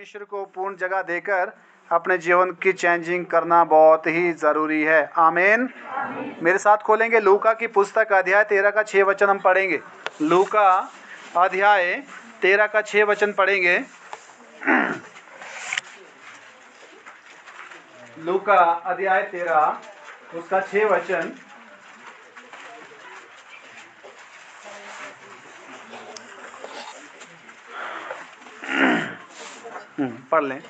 परमेश्वर को पूर्ण जगह देकर अपने जीवन की चेंजिंग करना बहुत ही ज़रूरी है। आमीन। मेरे साथ खोलेंगे लूका की पुस्तक अध्याय 13 का 6 वचन हम पढ़ेंगे। लूका अध्याय 13 का 6 वचन पढ़ेंगे। लूका अध्याय 13 उसका 6 वचन। पढ़ लें।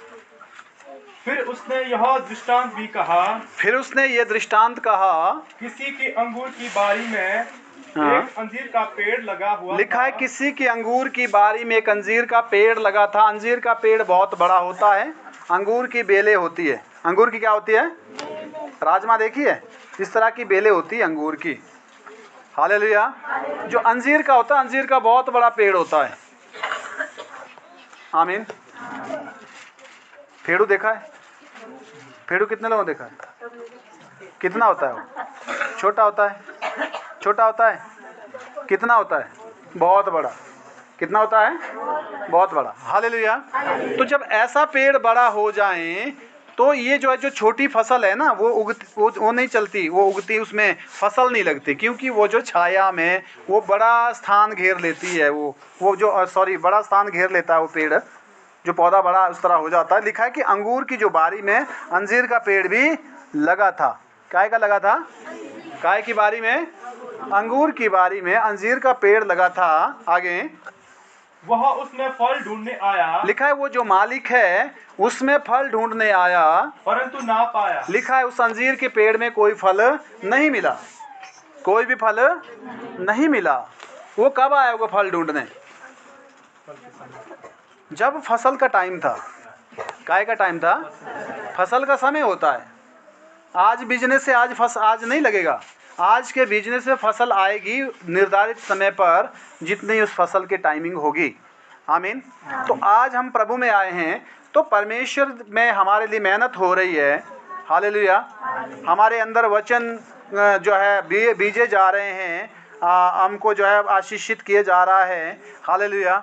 फिर उसने यह दृष्टांत भी कहा, फिर उसने ये दृष्टांत कहा, किसी की अंगूर की बारी में एक अंजीर का पेड़ लगा हुआ लिखा है था। किसी की अंगूर की बारी में एक अंजीर का पेड़ लगा था। अंजीर का पेड़ बहुत बड़ा होता है, अंगूर की बेलें होती है। अंगूर की क्या होती है? राजमा देखी है, इस तरह की बेलें होती है अंगूर की। हालेलुया। जो अंजीर का होता है, अंजीर का बहुत बड़ा पेड़ होता है। आमीन। पेड़ू देखा है? पेड़ू कितने लोगों ने देखा है? कितना होता है वो? छोटा होता है? छोटा होता है? कितना होता है? बहुत बड़ा। कितना होता है? बहुत बड़ा। हालेलुया। तो जब ऐसा पेड़ बड़ा हो जाए तो ये जो है, जो छोटी फसल है ना, वो नहीं चलती, वो उगती, उसमें फसल नहीं लगती, क्योंकि वो जो छाया में वो बड़ा स्थान घेर लेती है। वो जो बड़ा स्थान घेर लेता है वो पेड़, जो पौधा बड़ा उस तरह हो जाता है। लिखा है कि अंगूर की जो बारी में अंजीर का पेड़ भी लगा था। काय का लगा था? काय की बारी में? अंगूर की बारी में अंजीर का पेड़ लगा था। आगे वह उसमें फल ढूंढने आया, लिखा है वो जो मालिक है उसमें फल ढूंढने आया, परंतु ना पाया। लिखा है उस अंजीर के पेड़ में कोई फल नहीं मिला। कोई भी फल नहीं मिला। वो कब आया वो फल ढूंढने? जब फसल का टाइम था। काय का टाइम था? फसल का समय होता है। आज बिजनेस से आज नहीं लगेगा। आज के बिजनेस में फसल आएगी निर्धारित समय पर, जितनी उस फसल की टाइमिंग होगी। आमीन। तो आज हम प्रभु में आए हैं तो परमेश्वर में हमारे लिए मेहनत हो रही है। हालेलुया। हमारे अंदर वचन जो है बीजे जा रहे हैं, हमको जो है आशीषित किए जा रहा है। हालेलुया।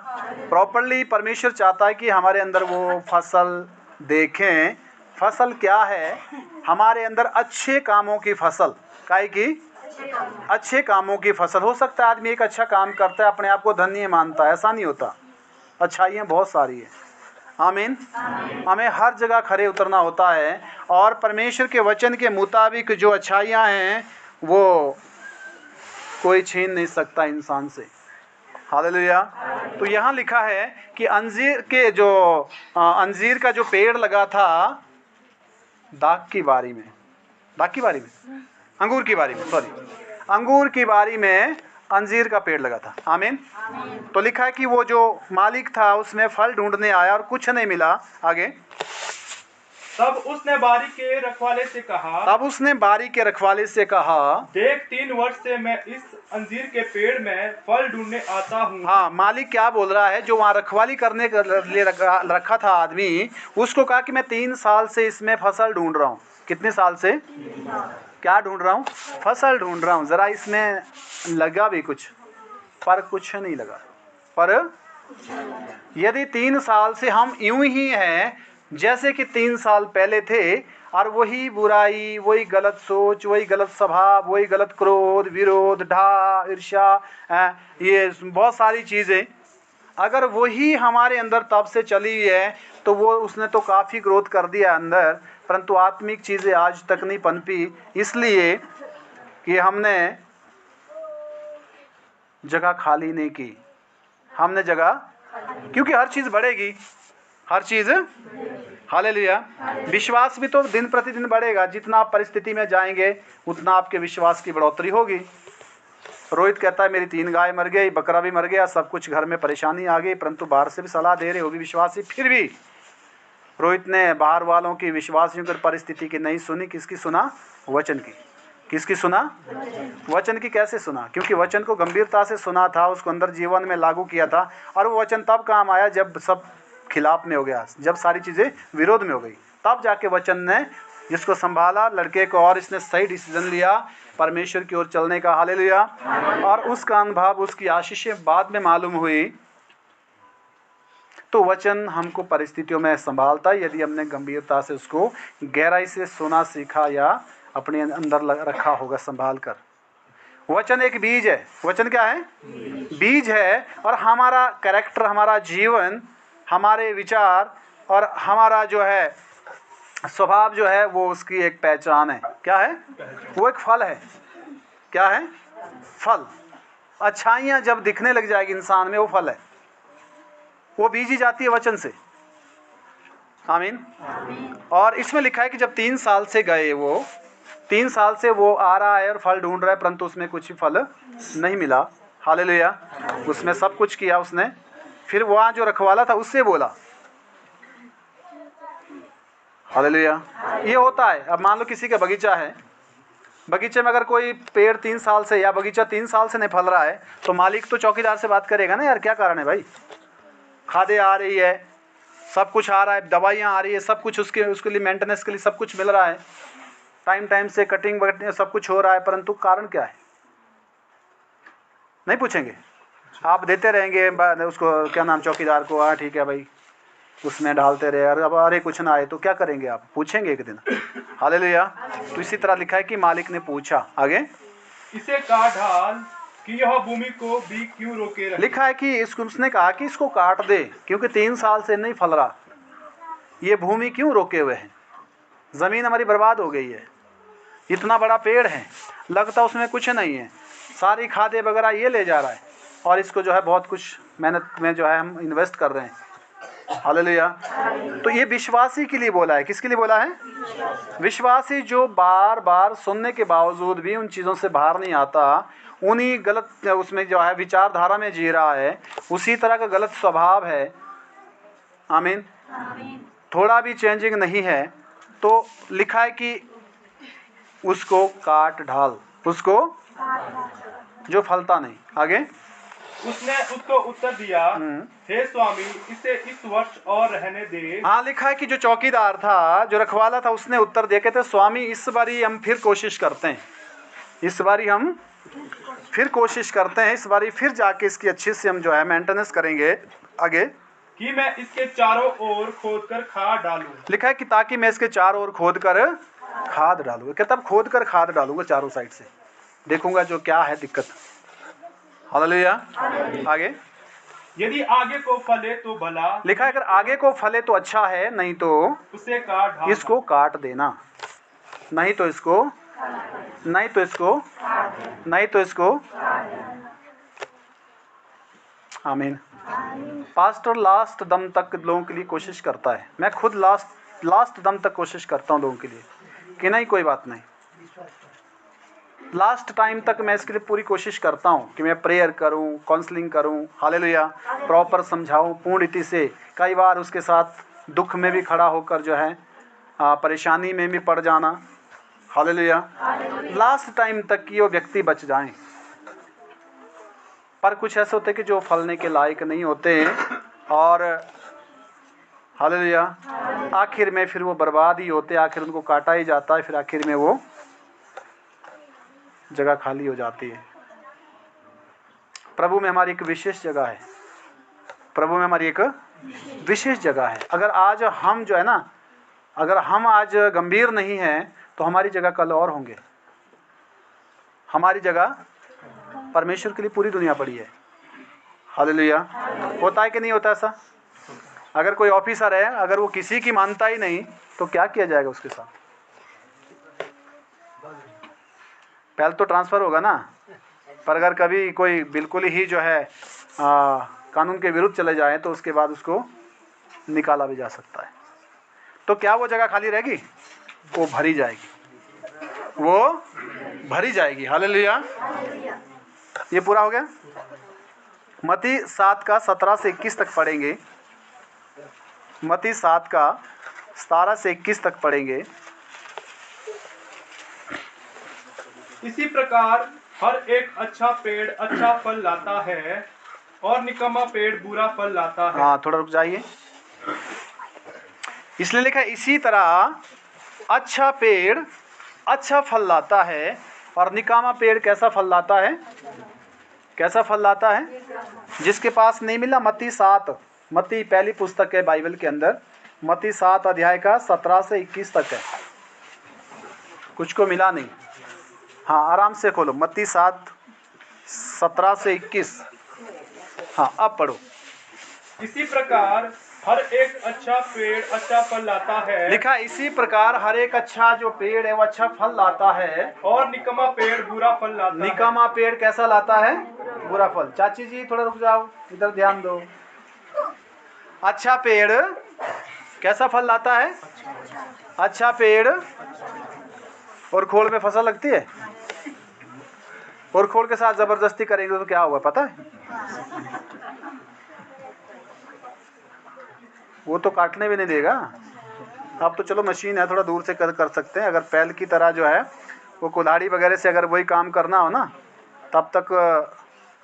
प्रॉपर्ली परमेश्वर चाहता है कि हमारे अंदर वो फसल देखें। फसल क्या है? हमारे अंदर अच्छे कामों की फसल। काहे की? अच्छे कामों की फसल। हो सकता है आदमी एक अच्छा काम करता है, अपने आप को धन्य मानता है, ऐसा नहीं होता। अच्छाइयाँ बहुत सारी है। आमीन। हमें हर जगह खड़े उतरना होता है और परमेश्वर के वचन के मुताबिक जो अच्छाइयाँ हैं वो कोई छीन नहीं सकता इंसान से। हालेलुया। तो यहाँ लिखा है कि अंजीर का जो पेड़ लगा था अंगूर की बारी में अंगूर की बारी में अंजीर का पेड़ लगा था। आमीन। तो लिखा है कि वो जो मालिक था उसमें फल ढूंढने आया और कुछ नहीं मिला। आगे तब उसने बारी के रखवाले से कहा, देख 3 वर्ष से मैं इस अंजीर के पेड़ में फल ढूंढने आता हूँ। हाँ, मालिक क्या बोल रहा है? जो वहाँ रखवाली करने के लिए रखा था आदमी, उसको कहा कि मैं 3 साल से इसमें फसल ढूंढ रहा हूँ। कितने साल से? क्या ढूंढ रहा हूँ? फसल ढूंढ रहा हूँ। जरा इसमें लगा भी कुछ, पर कुछ नहीं लगा। पर यदि 3 साल से हम यूं ही हैं जैसे कि 3 साल पहले थे, और वही बुराई, वही गलत सोच, वही गलत स्वभाव, वही गलत क्रोध, विरोध, ईर्ष्या, ये बहुत सारी चीज़ें अगर वही हमारे अंदर तब से चली है तो उसने तो काफ़ी ग्रोथ कर दिया अंदर, परंतु आत्मिक चीज़ें आज तक नहीं पनपी, इसलिए कि हमने जगह खाली नहीं की। हमने जगह, क्योंकि हर चीज़ बढ़ेगी, हर चीज़। हालेलुया। विश्वास भी तो दिन प्रतिदिन बढ़ेगा। जितना आप परिस्थिति में जाएंगे उतना आपके विश्वास की बढ़ोतरी होगी। रोहित कहता है मेरी 3 गाय मर गई, बकरा भी मर गया, सब कुछ घर में परेशानी आ गई, परंतु बाहर से भी सलाह दे रहे, वो भी विश्वासी। फिर भी रोहित ने बाहर वालों की, विश्वासियों की परिस्थिति की नहीं सुनी। किसकी सुना? वचन की। किसकी सुना? वचन की। कैसे सुना? क्योंकि वचन को गंभीरता से सुना था, उसको अंदर जीवन में लागू किया था, और वो वचन तब काम आया जब सब खिलाफ में हो गया, जब सारी चीज़ें विरोध में हो गई, तब जाके वचन ने जिसको संभाला लड़के को, और इसने सही डिसीजन लिया परमेश्वर की ओर चलने का। हालेलुया। और उसका अनुभव, उसकी आशीषें बाद में मालूम हुई। तो वचन हमको परिस्थितियों में संभालता है यदि हमने गंभीरता से उसको गहराई से सुना, सीखा या अपने अंदर रखा होगा संभाल कर। वचन एक बीज है। वचन क्या है? बीज है। और हमारा कैरेक्टर, हमारा जीवन, हमारे विचार और हमारा जो है स्वभाव जो है वो उसकी एक पहचान है। क्या है? वो एक फल है। क्या है? फल। अच्छाइयाँ जब दिखने लग जाएगी इंसान में, वो फल है। वो बीजी जाती है वचन से। आमीन। और इसमें लिखा है कि जब 3 साल से गए, वो 3 साल से वो आ रहा है और फल ढूंढ रहा है, परंतु उसमें कुछ फल नहीं मिला। हालेलुया। उसमें सब कुछ किया उसने। फिर वहाँ जो रखवाला था उससे बोला। हालेलुया। ये होता है। अब मान लो किसी का बगीचा है, बगीचे में अगर कोई पेड़ 3 साल से या बगीचा 3 साल से नहीं फल रहा है, तो मालिक तो चौकीदार से बात करेगा ना, यार क्या कारण है भाई? खादें आ रही है, सब कुछ आ रहा है, दवाइयाँ आ रही है, सब कुछ उसके लिए मेंटेनेंस के लिए सब कुछ मिल रहा है, टाइम से कटिंग वगैरह सब कुछ हो रहा है, परंतु कारण क्या है? नहीं पूछेंगे। आप देते रहेंगे उसको, क्या नाम, चौकीदार को, हाँ ठीक है भाई, उसमें डालते रहे, अब अरे कुछ ना आए तो क्या करेंगे? आप पूछेंगे एक दिन। हालेलुया। तो इसी तरह लिखा है कि मालिक ने पूछा आगे, इसे काट डाल कि यह भूमि को भी क्यों रोके रहे। लिखा है कि उसने कहा कि इसको काट दे, क्योंकि 3 साल से नहीं फल रहा, ये भूमि क्यों रोके हुए है? जमीन हमारी बर्बाद हो गई है। इतना बड़ा पेड़ है, लगता उसमें कुछ नहीं है, सारी खादें वगैरह ये ले जा रहा है, और इसको जो है बहुत कुछ मेहनत में जो है हम इन्वेस्ट कर रहे हैं। हालेलुया। तो ये विश्वासी के लिए बोला है। किसके लिए बोला है? विश्वासी जो बार बार सुनने के बावजूद भी उन चीज़ों से बाहर नहीं आता, उन्हीं गलत उसमें जो है विचारधारा में जी रहा है, उसी तरह का गलत स्वभाव है। आमीन। थोड़ा भी चेंजिंग नहीं है, तो लिखा है कि उसको काट डाल, उसको जो फलता नहीं। आगे उसने उसको उत्तर दिया, हे स्वामी, इसे इस वर्ष और रहने दे। हाँ, लिखा है कि जो चौकीदार था, जो रखवाला था, उसने उत्तर दिया, कहते स्वामी इस बारी हम फिर कोशिश करते हैं, इस बारी हम फिर कोशिश करते हैं, इस बारी फिर जाके इसकी अच्छी से हम जो है मेंटेनेंस करेंगे। आगे कि मैं इसके चारों ओर खोद कर खाद डालूं। लिखा है कि ताकि मैं इसके चारों ओर खोद कर खाद डालूंगा। कहता अब खोद कर खाद डालूंगा चारों साइड से, देखूंगा जो क्या है दिक्कत। हालेलुया। आगे यदि आगे को फले तो भला, लिखा है अगर आगे को फले तो अच्छा है, नहीं तो उसे काट डालना। इसको काट देना, नहीं तो इसको, नहीं तो इसको, नहीं तो इसको। आमीन। पास्टर लास्ट दम तक लोगों के लिए कोशिश करता है। मैं खुद लास्ट दम तक कोशिश करता हूँ लोगों के लिए कि नहीं कोई बात नहीं, लास्ट टाइम तक मैं इसके लिए पूरी कोशिश करता हूँ कि मैं प्रेयर करूँ, काउंसलिंग करूँ। हालेलुया। प्रॉपर समझाऊँ पूर्ण रीति से। कई बार उसके साथ दुख में भी खड़ा होकर जो है परेशानी में भी पड़ जाना। हालेलुया। लास्ट टाइम तक कि वो व्यक्ति बच जाएं। पर कुछ ऐसे होते कि जो फलने के लायक नहीं होते हैं, और हालेलुया आखिर में फिर वो बर्बाद ही होते, आखिर उनको काटा ही जाता है, फिर आखिर में वो जगह खाली हो जाती है। प्रभु में हमारी एक विशेष जगह है, प्रभु में हमारी एक विशेष जगह है। अगर आज हम जो है ना, अगर हम आज गंभीर नहीं हैं तो हमारी जगह कल और होंगे। हमारी जगह परमेश्वर के लिए पूरी दुनिया पड़ी है। हालेलुया। होता है कि नहीं होता ऐसा? अगर कोई ऑफिसर है, अगर वो किसी की मानता ही नहीं तो क्या किया जाएगा उसके साथ? पहले तो ट्रांसफ़र होगा ना, पर अगर कभी कोई बिल्कुल ही जो है कानून के विरुद्ध चले जाए तो उसके बाद उसको निकाला भी जा सकता है। तो क्या वो जगह खाली रहेगी? वो भरी जाएगी, वो भरी जाएगी। हालेलुया। ये पूरा हो गया। मत्ती 7 का 17 से 21 तक पढ़ेंगे। मत्ती 7 का 17 से 21 तक पढ़ेंगे। इसी प्रकार हर एक अच्छा पेड़ अच्छा फल लाता है और निकम्मा पेड़ बुरा फल लाता है। हाँ, थोड़ा रुक जाइए। इसलिए लिखा है इसी तरह अच्छा पेड़ अच्छा फल लाता है और निकामा पेड़ कैसा फल लाता है? कैसा फल लाता है? जिसके पास नहीं मिला, मत्ती 7 मत्ती पहली पुस्तक है बाइबल के अंदर, मत्ती 7 अध्याय का 17 से 21 तक है। कुछ को मिला नहीं? हाँ, आराम से खोलो, मत्ती 7 17 से 21। हाँ, अब पढ़ो। इसी प्रकार हर एक अच्छा पेड़ अच्छा फल लाता है, लिखा, इसी प्रकार हर एक अच्छा जो पेड़ है वो अच्छा फल लाता है, और निकम्मा पेड़ बुरा फल लाता है। निकम्मा पेड़ कैसा लाता है? बुरा फल। चाची जी थोड़ा रुक जाओ, इधर ध्यान दो। अच्छा पेड़ कैसा फल लाता है? अच्छा पेड़। और खोल में फसल लगती है, और खोल के साथ जबरदस्ती करेंगे तो क्या होगा पता है? वो तो काटने भी नहीं देगा। अब तो चलो मशीन है, थोड़ा दूर से कर सकते हैं। अगर पहल की तरह जो है वो कुल्हाड़ी वगैरह से अगर वही काम करना हो ना, तब तक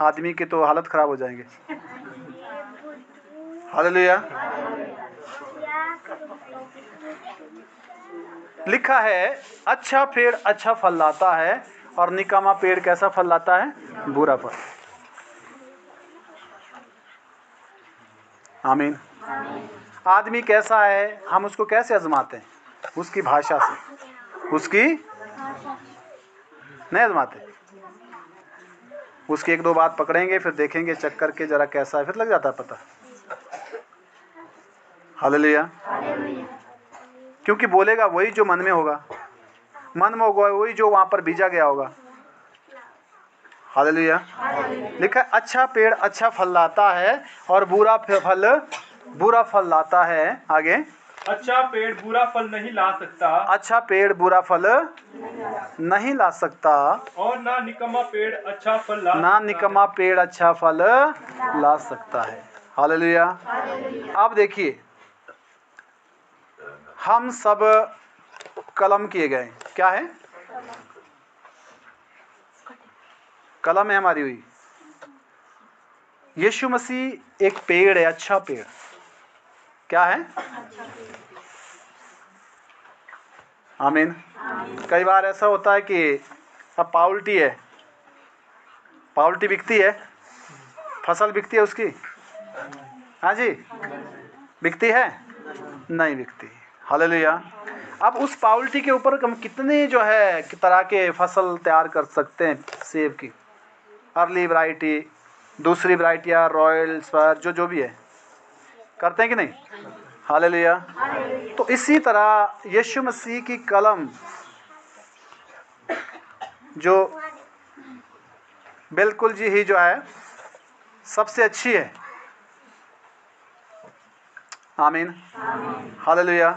आदमी की तो हालत खराब हो जाएंगे। हालेलुया। लिखा है अच्छा पेड़ अच्छा फल लाता है, और निकम्मा पेड़ कैसा फल लाता है? बुरा फल। आमीन। आदमी कैसा है हम उसको कैसे आजमाते हैं? उसकी भाषा से। उसकी नहीं आजमाते, उसकी एक दो बात पकड़ेंगे, फिर देखेंगे चेक करके जरा कैसा है, फिर लग जाता है पता। हालेलुया। क्योंकि बोलेगा वही जो मन में होगा, मन में होगा वही जो वहां पर बीजा गया होगा। हालेलुया। लिखा है अच्छा पेड़ अच्छा फल लाता है, और बुरा फल लाता है। आगे, अच्छा पेड़ बुरा फल नहीं ला सकता, अच्छा पेड़ बुरा फल नहीं ला सकता, और ना निकम्मा पेड़ अच्छा फल ला ना सकता निकम्मा पेड़ अच्छा फल ला सकता है। हालेलुया। अब देखिए, हम सब कलम किए गए। क्या है? कलम है हमारी हुई। यीशु मसीह एक पेड़ है, अच्छा पेड़। क्या है? आमीन। कई बार ऐसा होता है कि अब पाउल्टी है, पाउल्टी बिकती है, फसल बिकती है उसकी? हाँ जी, बिकती है? नहीं बिकती। हालेलुया। अब उस पाउल्टी के ऊपर हम कितने जो है तरह के फसल तैयार कर सकते हैं। सेब की अर्ली वैरायटी, दूसरी वैरायटियाँ, रॉयल स्पर, जो भी है, करते हैं कि नहीं? हालेलुया। तो इसी तरह यीशु मसीह की कलम जो बिल्कुल जी ही जो है सबसे अच्छी है। आमीन। हालेलुया।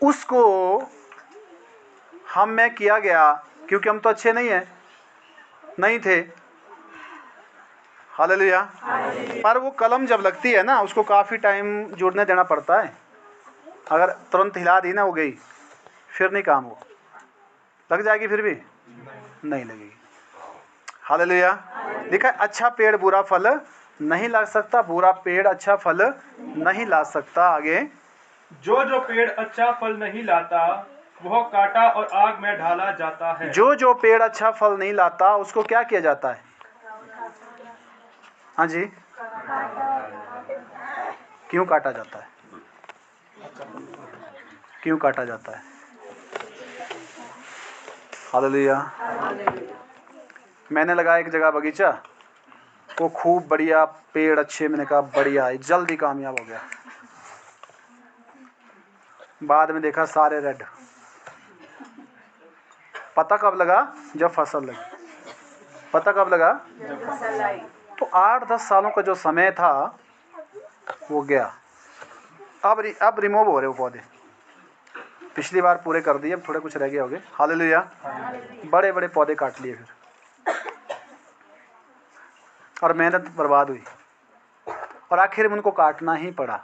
उसको हम में किया गया, क्योंकि हम तो अच्छे नहीं थे। हालेलुया। पर वो कलम जब लगती है ना, उसको काफ़ी टाइम जुड़ने देना पड़ता है। अगर तुरंत हिला दी ना, वो गई, फिर नहीं काम हो। लग जाएगी फिर भी नहीं लगेगी। हालेलुया। लिखा है अच्छा पेड़ बुरा फल नहीं ला सकता, बुरा पेड़ अच्छा फल नहीं ला सकता। आगे, जो पेड़ अच्छा फल नहीं लाता वह काटा और आग में डाला जाता है। जो पेड़ अच्छा फल नहीं लाता उसको क्या किया जाता है? हाँ जी, क्यों काटा जाता है? क्यों काटा जाता है? हालेलुया। मैंने लगाया एक जगह बगीचा, वो खूब बढ़िया पेड़ अच्छे, मैंने कहा बढ़िया है, जल्दी कामयाब हो गया। बाद में देखा सारे रेड। पता कब लगा? जब फसल लगी। पता कब लगा? तो 8-10 सालों का जो समय था वो गया। अब रिमूव हो रहे वो पौधे। पिछली बार पूरे कर दिए, अब थोड़े कुछ रह गए होंगे। हालेलुया। बड़े बड़े पौधे काट लिए फिर, और मेहनत बर्बाद हुई, और आखिर में उनको काटना ही पड़ा।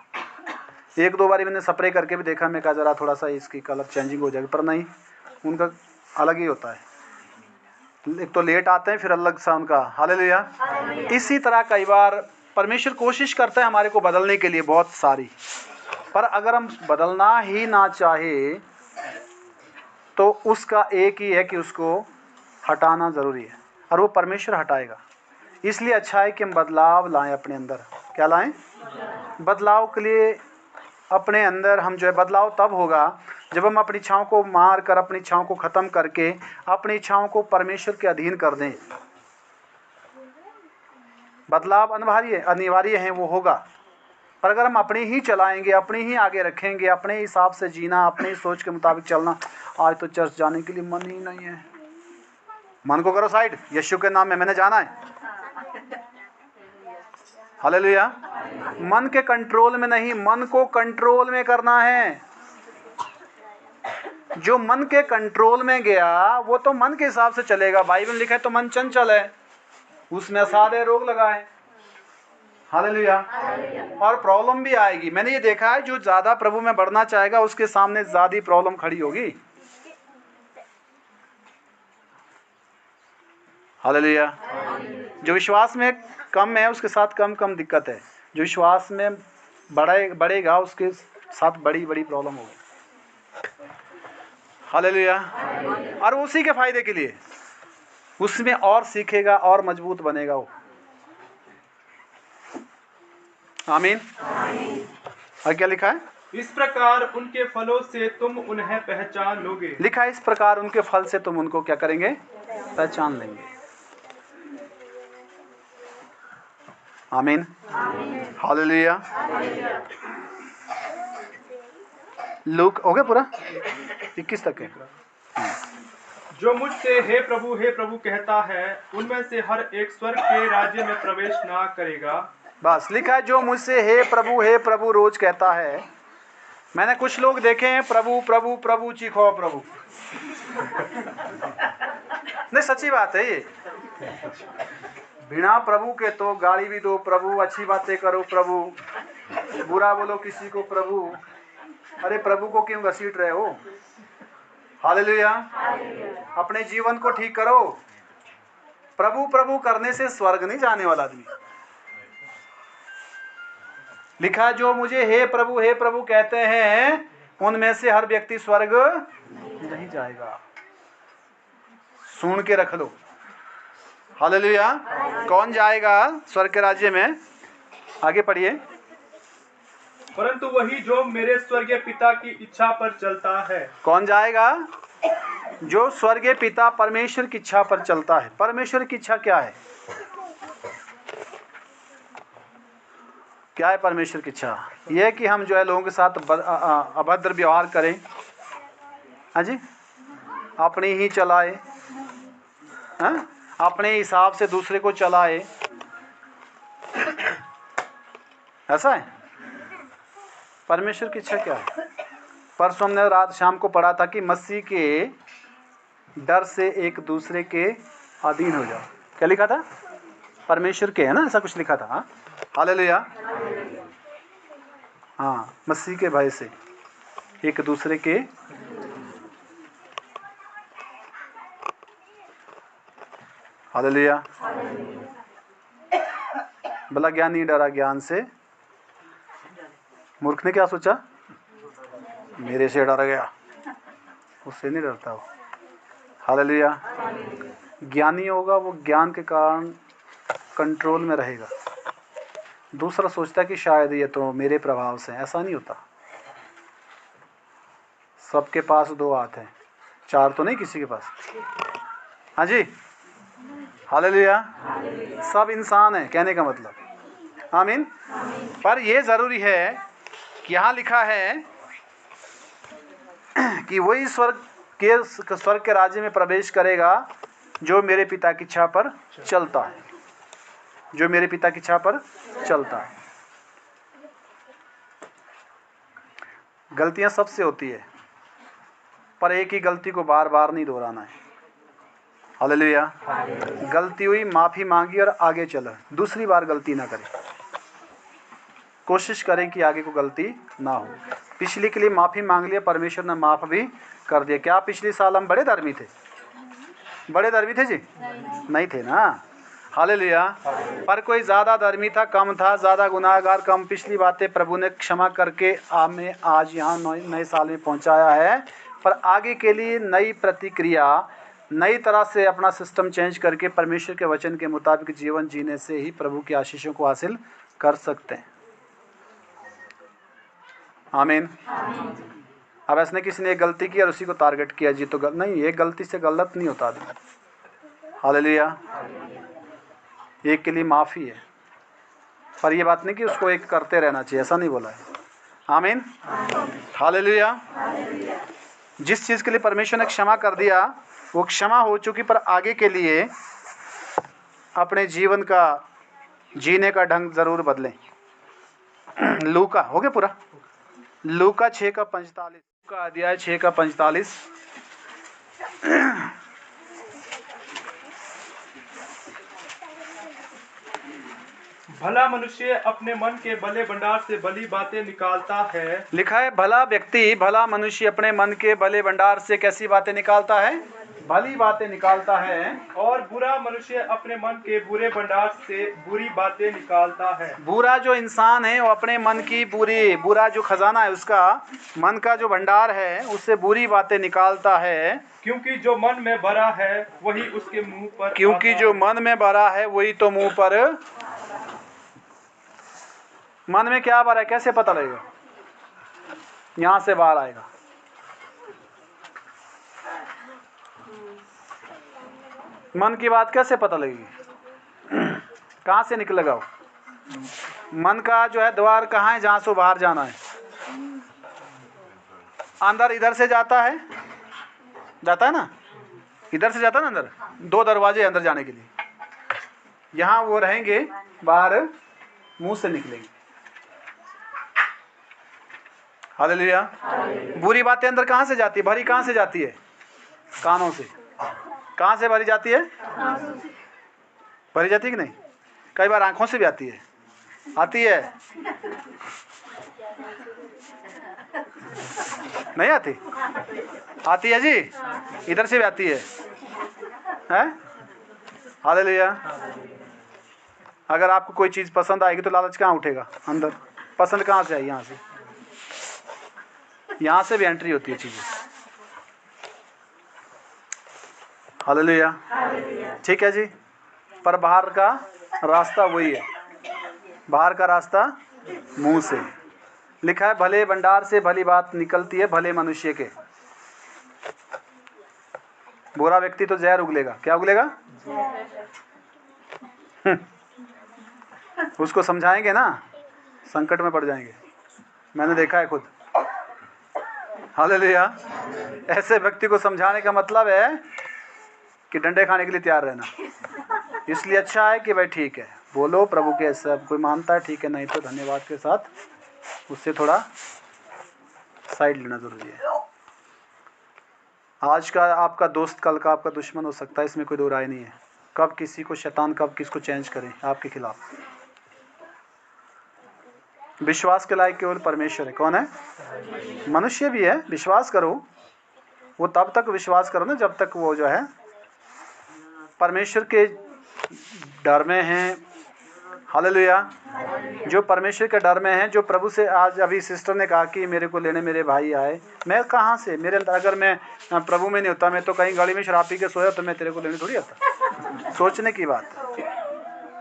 एक दो बारी मैंने स्प्रे करके भी देखा, मैं कहा जरा थोड़ा सा इसकी कलर चेंजिंग हो जाएगी, पर नहीं, उनका अलग ही होता है। एक तो लेट आते हैं, फिर अलग सा उनका। हालेलुया। इसी तरह कई बार परमेश्वर कोशिश करता है हमारे को बदलने के लिए बहुत सारी, पर अगर हम बदलना ही ना चाहे तो उसका एक ही है कि उसको हटाना ज़रूरी है, और वो परमेश्वर हटाएगा। इसलिए अच्छा है कि हम बदलाव लाएं अपने अंदर। क्या लाएं? बदलाव के लिए अपने अंदर हम जो है, बदलाव तब होगा जब हम अपनी इच्छाओं को मार कर, अपनी इच्छाओं को ख़त्म करके अपनी इच्छाओं को परमेश्वर के अधीन कर दें। बदलाव अनिवार्य है, वो होगा। पर अगर हम अपनी ही चलाएंगे, अपनी ही आगे रखेंगे, अपने हिसाब से जीना, अपनी ही सोच के मुताबिक चलना, आज तो चर्च जाने के लिए मन ही नहीं है, मन को करो साइड, यीशु के नाम में मैंने जाना है। हालेलुया। मन के कंट्रोल में नहीं, मन को कंट्रोल में करना है। जो मन के कंट्रोल में गया वो तो मन के हिसाब से चलेगा। बाइबल लिखा है तो मन चंचल है, उसमें सारे रोग लगा है। हालेलुया। और प्रॉब्लम भी आएगी। मैंने ये देखा है, जो ज्यादा प्रभु में बढ़ना चाहेगा उसके सामने ज्यादा प्रॉब्लम खड़ी होगी। हालेलुया। जो विश्वास में कम है उसके साथ कम कम दिक्कत है, जो विश्वास में बढ़ेगा उसके साथ बड़ी बड़ी प्रॉब्लम होगी। हालेलुया। और उसी के फायदे के लिए उसमें और सीखेगा और मजबूत बनेगा वो। आमीन। और क्या लिखा है? इस प्रकार उनके फलों से तुम उन्हें पहचान लोगे। लिखा है इस प्रकार उनके फल से तुम उनको क्या करेंगे? पहचान लेंगे। आमीन। हालेलुया। लूक हो गया पूरा 21 तक है। जो मुझसे हे प्रभु कहता है, उनमें से हर एक स्वर्ग के राज्य में प्रवेश ना करेगा। बस लिखा है, जो मुझसे हे प्रभु रोज कहता है। मैंने कुछ लोग देखे हैं, प्रभु प्रभु प्रभु चीखो प्रभु। नहीं, सच्ची बात है ये। बिना प्रभु के तो गाली भी दो प्रभु, अच्छी बातें करो प्रभु, बुरा बोलो किसी को प्रभु। अरे प्रभु को क्यों घसीट रहे हो? हालेलुया। अपने जीवन को ठीक करो। प्रभु प्रभु करने से स्वर्ग नहीं जाने वाला आदमी। लिखा, जो मुझे हे प्रभु कहते हैं, उनमें से हर व्यक्ति स्वर्ग नहीं जाएगा। सुन के रख लो। हालेलुया। कौन जाएगा स्वर्ग के राज्य में? आगे पढ़िए। परंतु वही जो मेरे स्वर्गीय पिता की इच्छा पर चलता है। कौन जाएगा? जो स्वर्गीय पिता परमेश्वर की इच्छा पर चलता है। परमेश्वर की इच्छा क्या है? क्या है परमेश्वर की इच्छा? यह कि हम जो है लोगों के साथ अभद्र व्यवहार करें। हाँ जी, अपनी ही चलाए, हाँ? अपने हिसाब से दूसरे को चलाए, ऐसा है परमेश्वर की इच्छा। क्या है? परसों हमने रात शाम को पढ़ा था कि मसीह के डर से एक दूसरे के अधीन हो जाओ। क्या लिखा था? परमेश्वर के, है ना, ऐसा कुछ लिखा था। हाँ, हालेलुया। हाँ, मसीह के भय से एक दूसरे के, हालेलुया। भला ज्ञानी डरा ज्ञान से, मूर्ख ने क्या सोचा? मेरे से डर गया, उससे नहीं डरता वो। हालेलुया। ज्ञानी होगा वो ज्ञान के कारण कंट्रोल में रहेगा। दूसरा सोचता है कि शायद ये तो मेरे प्रभाव से, ऐसा नहीं होता। सबके पास दो हाथ हैं, चार तो नहीं किसी के पास। हाँ जी, हालेलुया। सब इंसान है, कहने का मतलब। आमीन। पर यह जरूरी है कि यहाँ लिखा है कि वही स्वर्ग के राज्य में प्रवेश करेगा जो मेरे पिता की इच्छा पर चलता है। जो मेरे पिता की इच्छा पर चलता है। गलतियां सबसे होती है, पर एक ही गलती को बार बार नहीं दोहराना है। हालेलुया। गलती हुई, माफी मांगी और आगे चला। दूसरी बार गलती ना करें। कोशिश करें कि आगे को गलती ना हो। पिछली के लिए माफी मांग लिया, परमेश्वर ने माफ भी कर दिया। क्या पिछले साल हम बड़े धर्मी थे? बड़े धर्मी थे जी? नहीं थे ना। हालेलुया। पर कोई ज़्यादा धर्मी था, कम था, ज़्यादा गुनाहगार, कम। पिछली बातें प्रभु ने क्षमा करके हमें आज यहाँ नए साल में पहुँचाया है। पर आगे के लिए नई प्रतिक्रिया, नई तरह से अपना सिस्टम चेंज करके परमेश्वर के वचन के मुताबिक जीवन जीने से ही प्रभु की आशीषों को हासिल कर सकते हैं। आमीन। अब ऐसने किसी ने एक गलती की और उसी को टारगेट किया जी तो नहीं, एक गलती से गलत नहीं होता आदमी। हालेलुया। एक के लिए माफ़ी है, पर ये बात नहीं कि उसको एक करते रहना चाहिए, ऐसा नहीं बोला है। आमीन। हालेलुया। जिस चीज़ के लिए परमेश्वर ने क्षमा कर दिया वो क्षमा हो चुकी, पर आगे के लिए अपने जीवन का जीने का ढंग ज़रूर बदलें। लूका हो गया पूरा। लूका 6:45 का अध्याय 6:45। भला मनुष्य अपने मन के भले भंडार से भली बातें निकालता है। लिखा है भला व्यक्ति, भला मनुष्य अपने मन के भले भंडार से कैसी बातें निकालता है? भली बातें निकालता है। और बुरा मनुष्य अपने मन के बुरे भंडार से बुरी बातें निकालता है। बुरा जो इंसान है वो अपने मन की बुरा जो खजाना है उसका, मन का जो भंडार है उससे बुरी बातें निकालता है। क्योंकि जो मन में भरा है वही उसके मुंह पर क्योंकि आता जो है। मन में भरा है वही तो मुंह पर। मन में क्या भरा है कैसे पता लगेगा? यहां से बाहर आएगा। मन की बात कैसे पता लगेगी? कहां से निकलेगा वो? मन का जो है द्वार कहाँ है जहां से बाहर जाना है? अंदर इधर से जाता है ना, इधर से जाता है ना अंदर। 2 दरवाजे अंदर जाने के लिए, यहाँ वो रहेंगे, बाहर मुंह से निकलेंगे। हालेलुया। बुरी बातें अंदर कहाँ से जाती है? भरी कहाँ से जाती है? कानों से। कहाँ से भरी जाती है? भरी जाती है कि नहीं? कई बार आंखों से भी आती है। आती है? नहीं आती? आती है जी, इधर से भी आती है, हैं? हालेलुया। अगर आपको कोई चीज़ पसंद आएगी तो लालच कहाँ उठेगा? अंदर। पसंद कहाँ से आई? यहाँ से। यहाँ से भी एंट्री होती है चीज़ें। हालेलुया। ठीक है जी। पर बाहर का रास्ता वही है, बाहर का रास्ता मुंह से। लिखा है भले भंडार से भली बात निकलती है भले मनुष्य के। बुरा व्यक्ति तो जहर उगलेगा। क्या उगलेगा? उसको समझाएंगे ना, संकट में पड़ जाएंगे। मैंने देखा है खुद। हालेलुया। ऐसे व्यक्ति को समझाने का मतलब है कि डंडे खाने के लिए तैयार रहना। इसलिए अच्छा है कि भाई ठीक है बोलो प्रभु के, सब कोई मानता है ठीक है, नहीं तो धन्यवाद के साथ उससे थोड़ा साइड लेना जरूरी है। आज का आपका दोस्त कल का आपका दुश्मन हो सकता है, इसमें कोई दो राय नहीं है। कब किसी को शैतान कब किसको चेंज करे आपके खिलाफ। विश्वास के लायक केवल परमेश्वर है। कौन है? मनुष्य भी है। विश्वास करो, वो तब तक विश्वास करो ना जब तक वो जो है परमेश्वर के डर में हैं। हालेलुया। जो परमेश्वर के डर में हैं, जो प्रभु से, आज अभी सिस्टर ने कहा कि मेरे को लेने मेरे भाई आए, मैं कहाँ से, मेरे अंदर अगर मैं प्रभु में नहीं होता, मैं तो कहीं गाड़ी में शराब पी के सोया तो मैं तेरे को लेने थोड़ी आता। सोचने की बात है।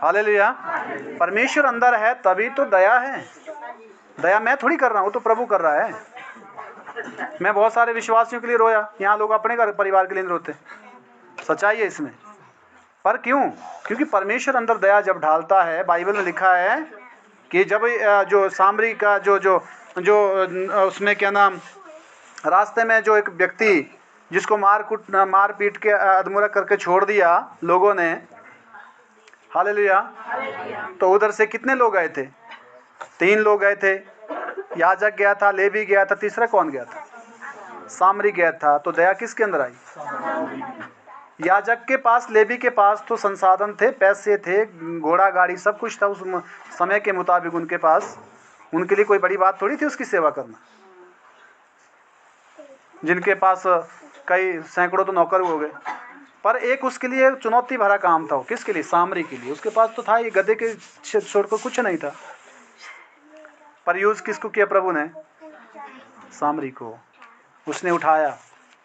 हालेलुया। परमेश्वर अंदर है तभी तो दया है। दया मैं थोड़ी कर रहा हूँ, तो प्रभु कर रहा है। मैं बहुत सारे विश्वासियों के लिए रोया, यहाँ लोग अपने घर परिवार के लिए रोते, सच्चाई है इसमें। पर क्यों? क्योंकि परमेश्वर अंदर दया जब ढालता है, बाइबल में लिखा है कि जब जो सामरी का जो उसमें क्या नाम, रास्ते में जो एक व्यक्ति जिसको मार पीट के अधमूरा करके छोड़ दिया लोगों ने। हालेलुया। तो उधर से कितने लोग गए थे? 3 लोग गए थे। याजक गया था, लेवी गया था, तीसरा कौन गया था? सामरी गया था। तो दया किसके अंदर आई? याजक के पास, लेवी के पास तो संसाधन थे, पैसे थे, घोड़ा गाड़ी सब कुछ था उस समय के मुताबिक उनके पास। उनके लिए कोई बड़ी बात थोड़ी थी उसकी सेवा करना। जिनके पास कई सैकड़ों तो नौकर हो गए, पर एक उसके लिए चुनौती भरा काम था। किसके लिए? सामरी के लिए। उसके पास तो था, ये गधे के छोड़कर कुछ नहीं था, पर यूज किसको किया प्रभु ने? सामरी को। उसने उठाया,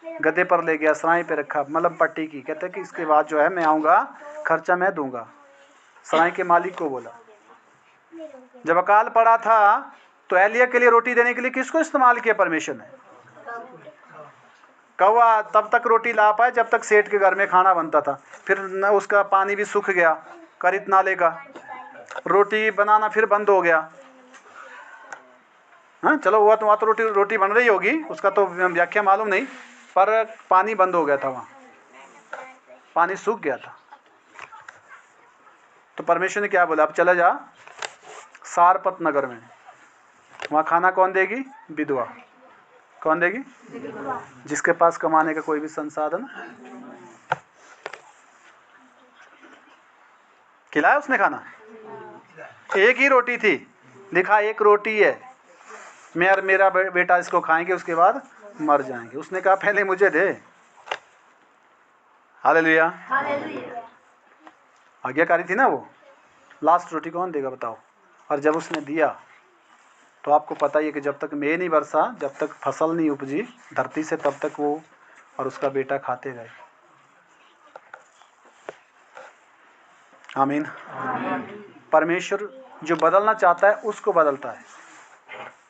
गधे पर ले गया, सराय पे रखा, मतलब पट्टी की। कहते कि इसके बाद जो है मैं आऊँगा, खर्चा मैं दूंगा। सराय के मालिक को बोला। जब अकाल पड़ा था तो एलिया के लिए रोटी देने के लिए किसको इस्तेमाल किया परमेश्वर ने? कौवा तब तक रोटी ला पाए जब तक सेठ के घर में खाना बनता था, फिर न उसका पानी भी सूख गया करित नाले का, रोटी बनाना फिर बंद हो गया। हाँ चलो हुआ तो वहाँ तो रोटी बन रही होगी, उसका तो व्याख्या मालूम नहीं, पर पानी बंद हो गया था, वहाँ पानी सूख गया था। तो परमेश्वर ने क्या बोला, अब चला जा सारपत नगर में, वहाँ खाना कौन देगी? विधवा। कौन देगी? जिसके पास कमाने का कोई भी संसाधन। खिलाया उसने खाना? एक ही रोटी थी, लिखा एक रोटी है, मैं और मेरा बेटा इसको खाएंगे, उसके बाद मर जाएंगे। उसने कहा पहले मुझे दे। हालेलुया। आज्ञाकारी थी ना वो। लास्ट रोटी कौन देगा बताओ? और जब उसने दिया तो आपको पता ही है कि जब तक मेघ नहीं बरसा, जब तक फसल नहीं उपजी धरती से, तब तक वो और उसका बेटा खाते रहे। आमीन। परमेश्वर जो बदलना चाहता है उसको बदलता है।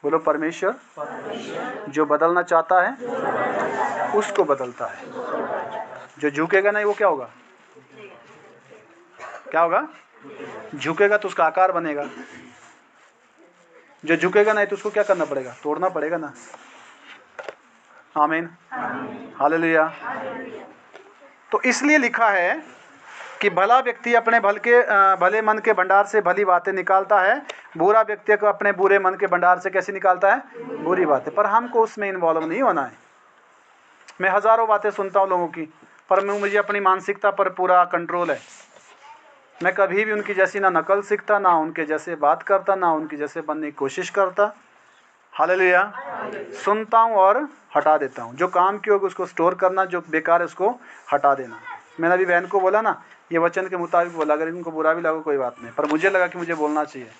बोलो, परमेश्वर जो बदलना चाहता है उसको बदलता है। जो झुकेगा नहीं वो क्या होगा? क्या होगा? झुकेगा तो उसका आकार बनेगा। जो झुकेगा नहीं तो उसको क्या करना पड़ेगा? तोड़ना पड़ेगा ना। आमीन। हालेलुया। तो इसलिए लिखा है कि भला व्यक्ति अपने भले मन के भंडार से भली बातें निकालता है, बुरा व्यक्ति को अपने बुरे मन के भंडार से कैसे निकालता है? बुरी बातें। पर हमको उसमें इन्वॉल्व नहीं होना है। मैं हजारों बातें सुनता हूँ लोगों की, पर मुझे अपनी मानसिकता पर पूरा कंट्रोल है। मैं कभी भी उनकी जैसी ना नकल सीखता, ना उनके जैसे बात करता, ना उनकी जैसे बनने की कोशिश करता। हालेलुया। सुनता हूँ और हटा देता हूँ। जो काम की होगी उसको स्टोर करना, जो बेकार है उसको हटा देना। मैंने अभी बहन को बोला ना, ये वचन के मुताबिक बोला, अगर इनको बुरा भी लगा कोई बात नहीं, पर मुझे लगा कि मुझे बोलना चाहिए,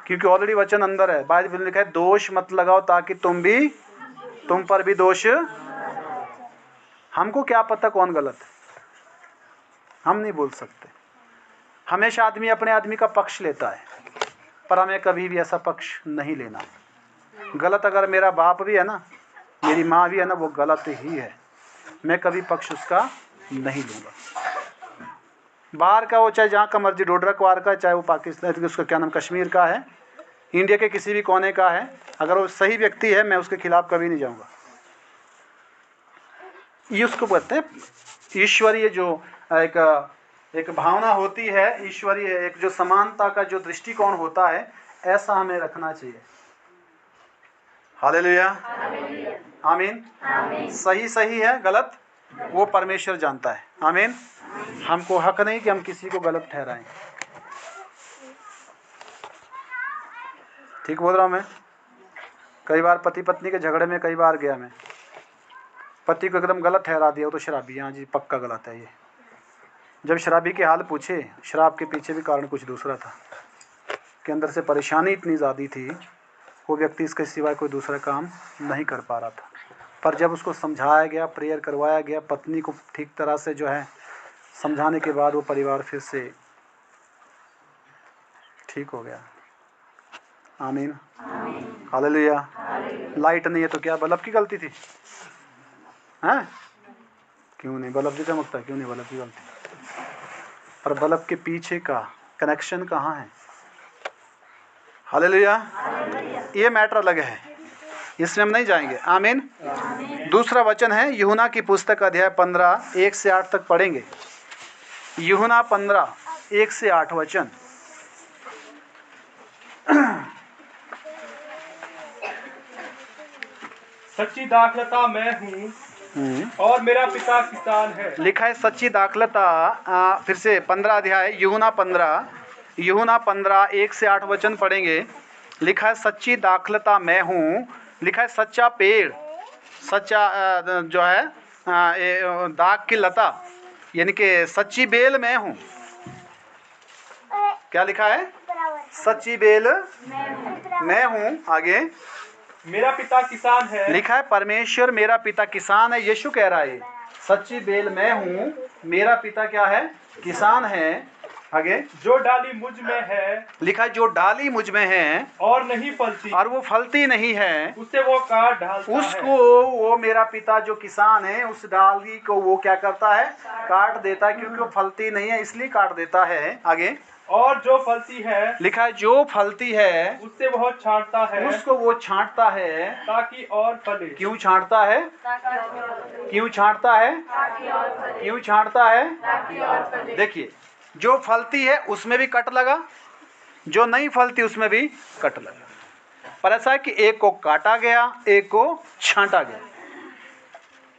क्योंकि ऑलरेडी वचन अंदर है। बाइबल में लिखा है दोष मत लगाओ ताकि तुम पर भी दोष। हमको क्या पता कौन गलत है, हम नहीं बोल सकते। हमेशा आदमी अपने आदमी का पक्ष लेता है, पर हमें कभी भी ऐसा पक्ष नहीं लेना। गलत अगर मेरा बाप भी है ना, मेरी माँ भी है ना, वो गलत ही है, मैं कभी पक्ष उसका नहीं लूँगा। बाहर का हो, चाहे जहाँ का मर्जी, डोडरा क्वार का, चाहे वो पाकिस्तान, उसका क्या नाम, कश्मीर का है, इंडिया के किसी भी कोने का है, अगर वो सही व्यक्ति है मैं उसके खिलाफ कभी नहीं जाऊँगा। ये उसको कहते हैं ईश्वरीय जो एक भावना होती है, ईश्वरीय एक जो समानता का जो दृष्टिकोण होता है, ऐसा हमें रखना चाहिए। हालेलुया। आमीन। सही है, गलत वो परमेश्वर जानता है। आमीन। हमको हक नहीं कि हम किसी को गलत ठहराएं। ठीक बोल रहा हूँ मैं? कई बार पति पत्नी के झगड़े में कई बार गया मैं, पति को एकदम गलत ठहरा दिया, वो तो शराबी, हाँ जी पक्का गलत है ये। जब शराबी के हाल पूछे, शराब के पीछे भी कारण कुछ दूसरा था, कि अंदर से परेशानी इतनी ज़्यादा थी, वो व्यक्ति इसके सिवाय कोई दूसरा काम नहीं कर पा रहा था। पर जब उसको समझाया गया, प्रेयर करवाया गया, पत्नी को ठीक तरह से जो है समझाने के बाद वो परिवार फिर से ठीक हो गया। आमीन। हालेलुया। लाइट नहीं है तो क्या बल्ब की गलती थी? हैं? क्यों नहीं, बल्ब भी चमकता, क्यों नहीं बल्ब की गलती? पर बल्ब के पीछे का कनेक्शन कहाँ है? हालेलुया। ये मैटर अलग है, इसमें हम नहीं जाएंगे। आमीन। दूसरा वचन है यूहन्ना की पुस्तक अध्याय 15 1 से 8 तक पढ़ेंगे। यूहन्ना 15 1 से 8 वचन। सच्ची दाखलता मैं हूँ और मेरा पिता किसान है। लिखा है सच्ची दाखलता। फिर से 15 अध्याय यूहन्ना 15 1 से 8 वचन पढ़ेंगे। लिखा है सच्ची दाखलता मैं हूँ। लिखा है सच्चा पेड़, सच्चा जो है दाख की लता, यानी कि सच्ची बेल मैं हूँ। क्या लिखा है? सच्ची बेल मैं हूँ। आगे मेरा पिता किसान है। लिखा है परमेश्वर मेरा पिता किसान है। यीशु कह रहा है सच्ची बेल मैं हूँ, मेरा पिता क्या है? किसान है। आगे जो डाली मुझ में है लिखा है जो डाली मुझ में है और नहीं फलती, और वो फलती नहीं है, उसे वो काट डालता उसको है। वो मेरा पिता जो किसान है उस डाली को वो क्या करता है, काट देता है, क्योंकि वो फलती नहीं है इसलिए काट देता है। आगे और जो फलती है लिखा है जो फलती है उससे वह छांटता है उसको वो छांटता है। ताकि और फले। क्यों छांटता है? क्यों छांटता है? क्यों छांटता है? देखिए, जो फलती है उसमें भी कट लगा, जो नहीं फलती उसमें भी कट लगा। पर ऐसा है कि एक को काटा गया, एक को छांटा गया।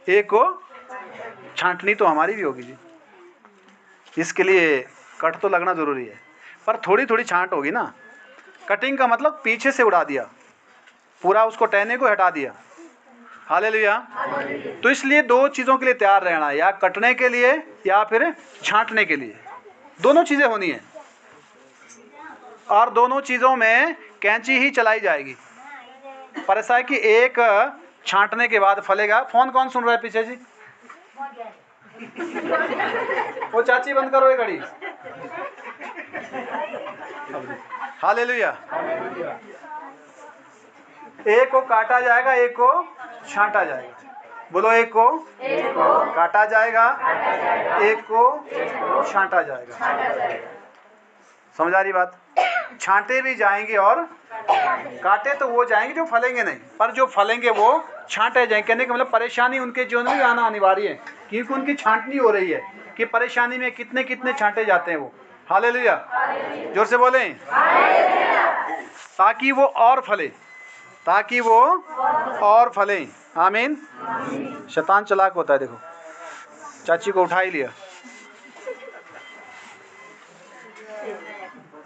एक को छांटनी तो हमारी भी होगी जी, इसके लिए कट तो लगना जरूरी है, पर थोड़ी थोड़ी छांट होगी ना। कटिंग का मतलब पीछे से उड़ा दिया, पूरा उसको टहने को हटा दिया। हालेलुया। तो इसलिए दो चीज़ों के लिए तैयार रहना, या कटने के लिए या फिर छांटने के लिए, दोनों चीज़ें होनी है। और दोनों चीज़ों में कैंची ही चलाई जाएगी। पर ऐसा है कि एक छांटने के बाद फलेगा। फोन कौन सुन रहा है पीछे जी? वो चाची बंद करो ये घड़ी। हालेलुया। एक को काटा जाएगा, एक को छांटा जाएगा। बोलो, एक को काटा जाएगा, एक को छांटा जाएगा। समझ आ रही बात? छांटे भी जाएंगे और काटे तो वो जाएंगे जो फलेंगे नहीं, पर जो फलेंगे वो छांटे जाएंगे। कहने का मतलब परेशानी उनके जीवन में आना अनिवार्य है, क्योंकि उनकी छांटनी हो रही है कि परेशानी में कितने कितने छांटे जाते हैं वो। हालेलुया। जोर से बोलें। ताकि वो और फले, ताकि वो और फले। आमीन। शैतान चालाक होता है। देखो, चाची को उठा ही लिया।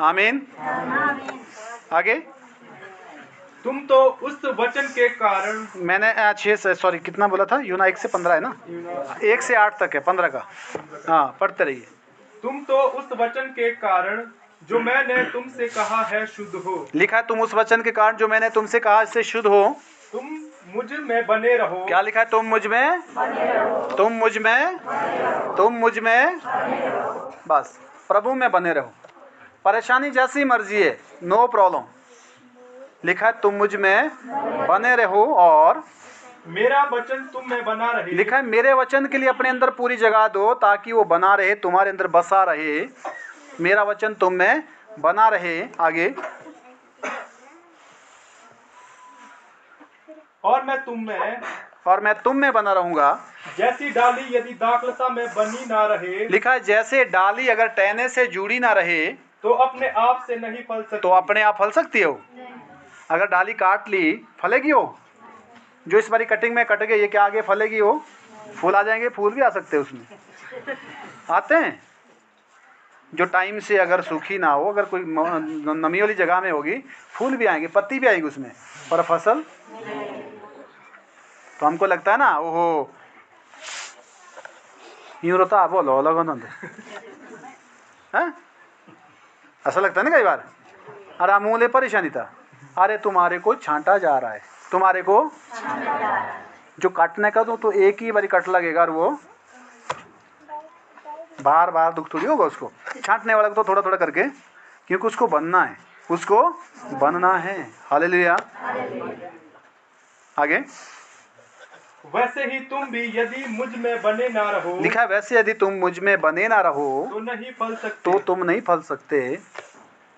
आमीन। आगे तुम तो उस वचन के कारण, मैंने 6 से सॉरी कितना बोला था? यूना 1 से 15 है ना, 1 से 8 तक है, 15 का। हाँ, पढ़ते रहिए। तुम तो उस वचन के कारण जो मैंने तुमसे कहा है शुद्ध हो। लिखा है तुम उस वचन के कारण जो मैंने तुमसे कहा इससे शुद्ध हो। तुम मुझ में बने रहो। क्या लिखा है? तुम मुझ में, तुम मुझ में, तुम मुझ में, बस प्रभु में बने रहो। परेशानी जैसी मर्जी है, नो प्रॉब्लम। लिखा है तुम मुझ में बने रहो और मेरा वचन तुम में बना रहे। लिखा है मेरे वचन के लिए अपने अंदर पूरी जगह दो, ताकि वो बना रहे, तुम्हारे अंदर बसा रहे। मेरा वचन तुम में बना रहे। आगे और मैं तुम में बना रहूंगा। जैसी डाली यदि दाखलता में बनी ना रहे, लिखा है जैसे डाली अगर टहने से जुड़ी ना रहे तो अपने आप से नहीं फल सकती। तो अपने आप फल सकती हो। अगर डाली काट ली, फलेगी वो? जो इस बारी कटिंग में कट गई, ये क्या आगे फलेगी वो? फूल आ जाएंगे, फूल भी आ सकते हैं उसमें, आते हैं। जो टाइम से अगर सूखी ना हो, अगर कोई नमी वाली जगह में होगी, फूल भी आएंगे, पत्ती भी आएगी उसमें, पर फसल। तो हमको लगता है ना, ओहो यूँ रोता बोलो लगन है, ऐसा लगता है ना कई बार। अरे मुँह परेशानी था, अरे तुम्हारे को छांटा जा रहा है, तुम्हारे को जो काटने का तो एक ही बारी कट लगेगा, और वो बार बार दुख थोड़ी होगा उसको। छांटने वाला को तो थोड़ा थोड़ा करके, क्योंकि उसको बनना है, उसको बनना है। हालेलुया। आगे वैसे ही तुम भी यदि मुझ में बने ना रहो, लिखा है वैसे यदि तुम मुझ में बने ना रहो तो नहीं फल सकते। तो तुम नहीं फल सकते।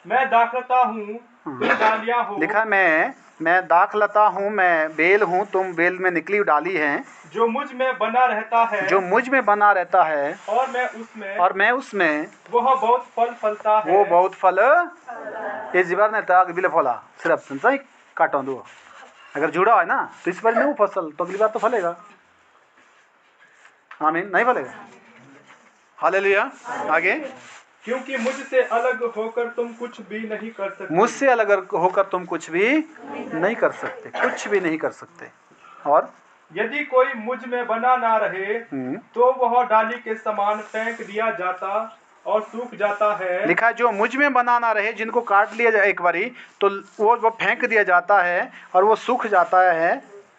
मैं दाखलता हूँ, तुम डालियाँ हो। लिखा है मैं दाखलता हूँ, मैं बेल हूँ, तुम बेल में निकली डाली हैं। जो मुझ में बना रहता है, जो मुझ में बना रहता है और मैं उसमें, वह बहुत फल फलता है। वो बहुत फल ये जीवन ने ताक बिले फला सिर्फ संसाई काटो दो। अगर जुड़ा है ना तो इस बार नहीं वो फसल, तो अगली बार तो फलेगा। आमीन। नहीं फलेगा। हालेलुया। आगे क्योंकि मुझसे अलग होकर तुम कुछ भी नहीं कर सकते। मुझसे अलग होकर तुम कुछ भी नहीं कर सकते, कुछ भी नहीं कर सकते। और यदि कोई मुझ में बना ना रहे तो वह डाली के समान फेंक दिया जाता और सूख जाता है। लिखा जो मुझ में बना ना रहे, जिनको काट लिया जाए एक बारी तो वो फेंक दिया जाता है और वो सूख जाता है।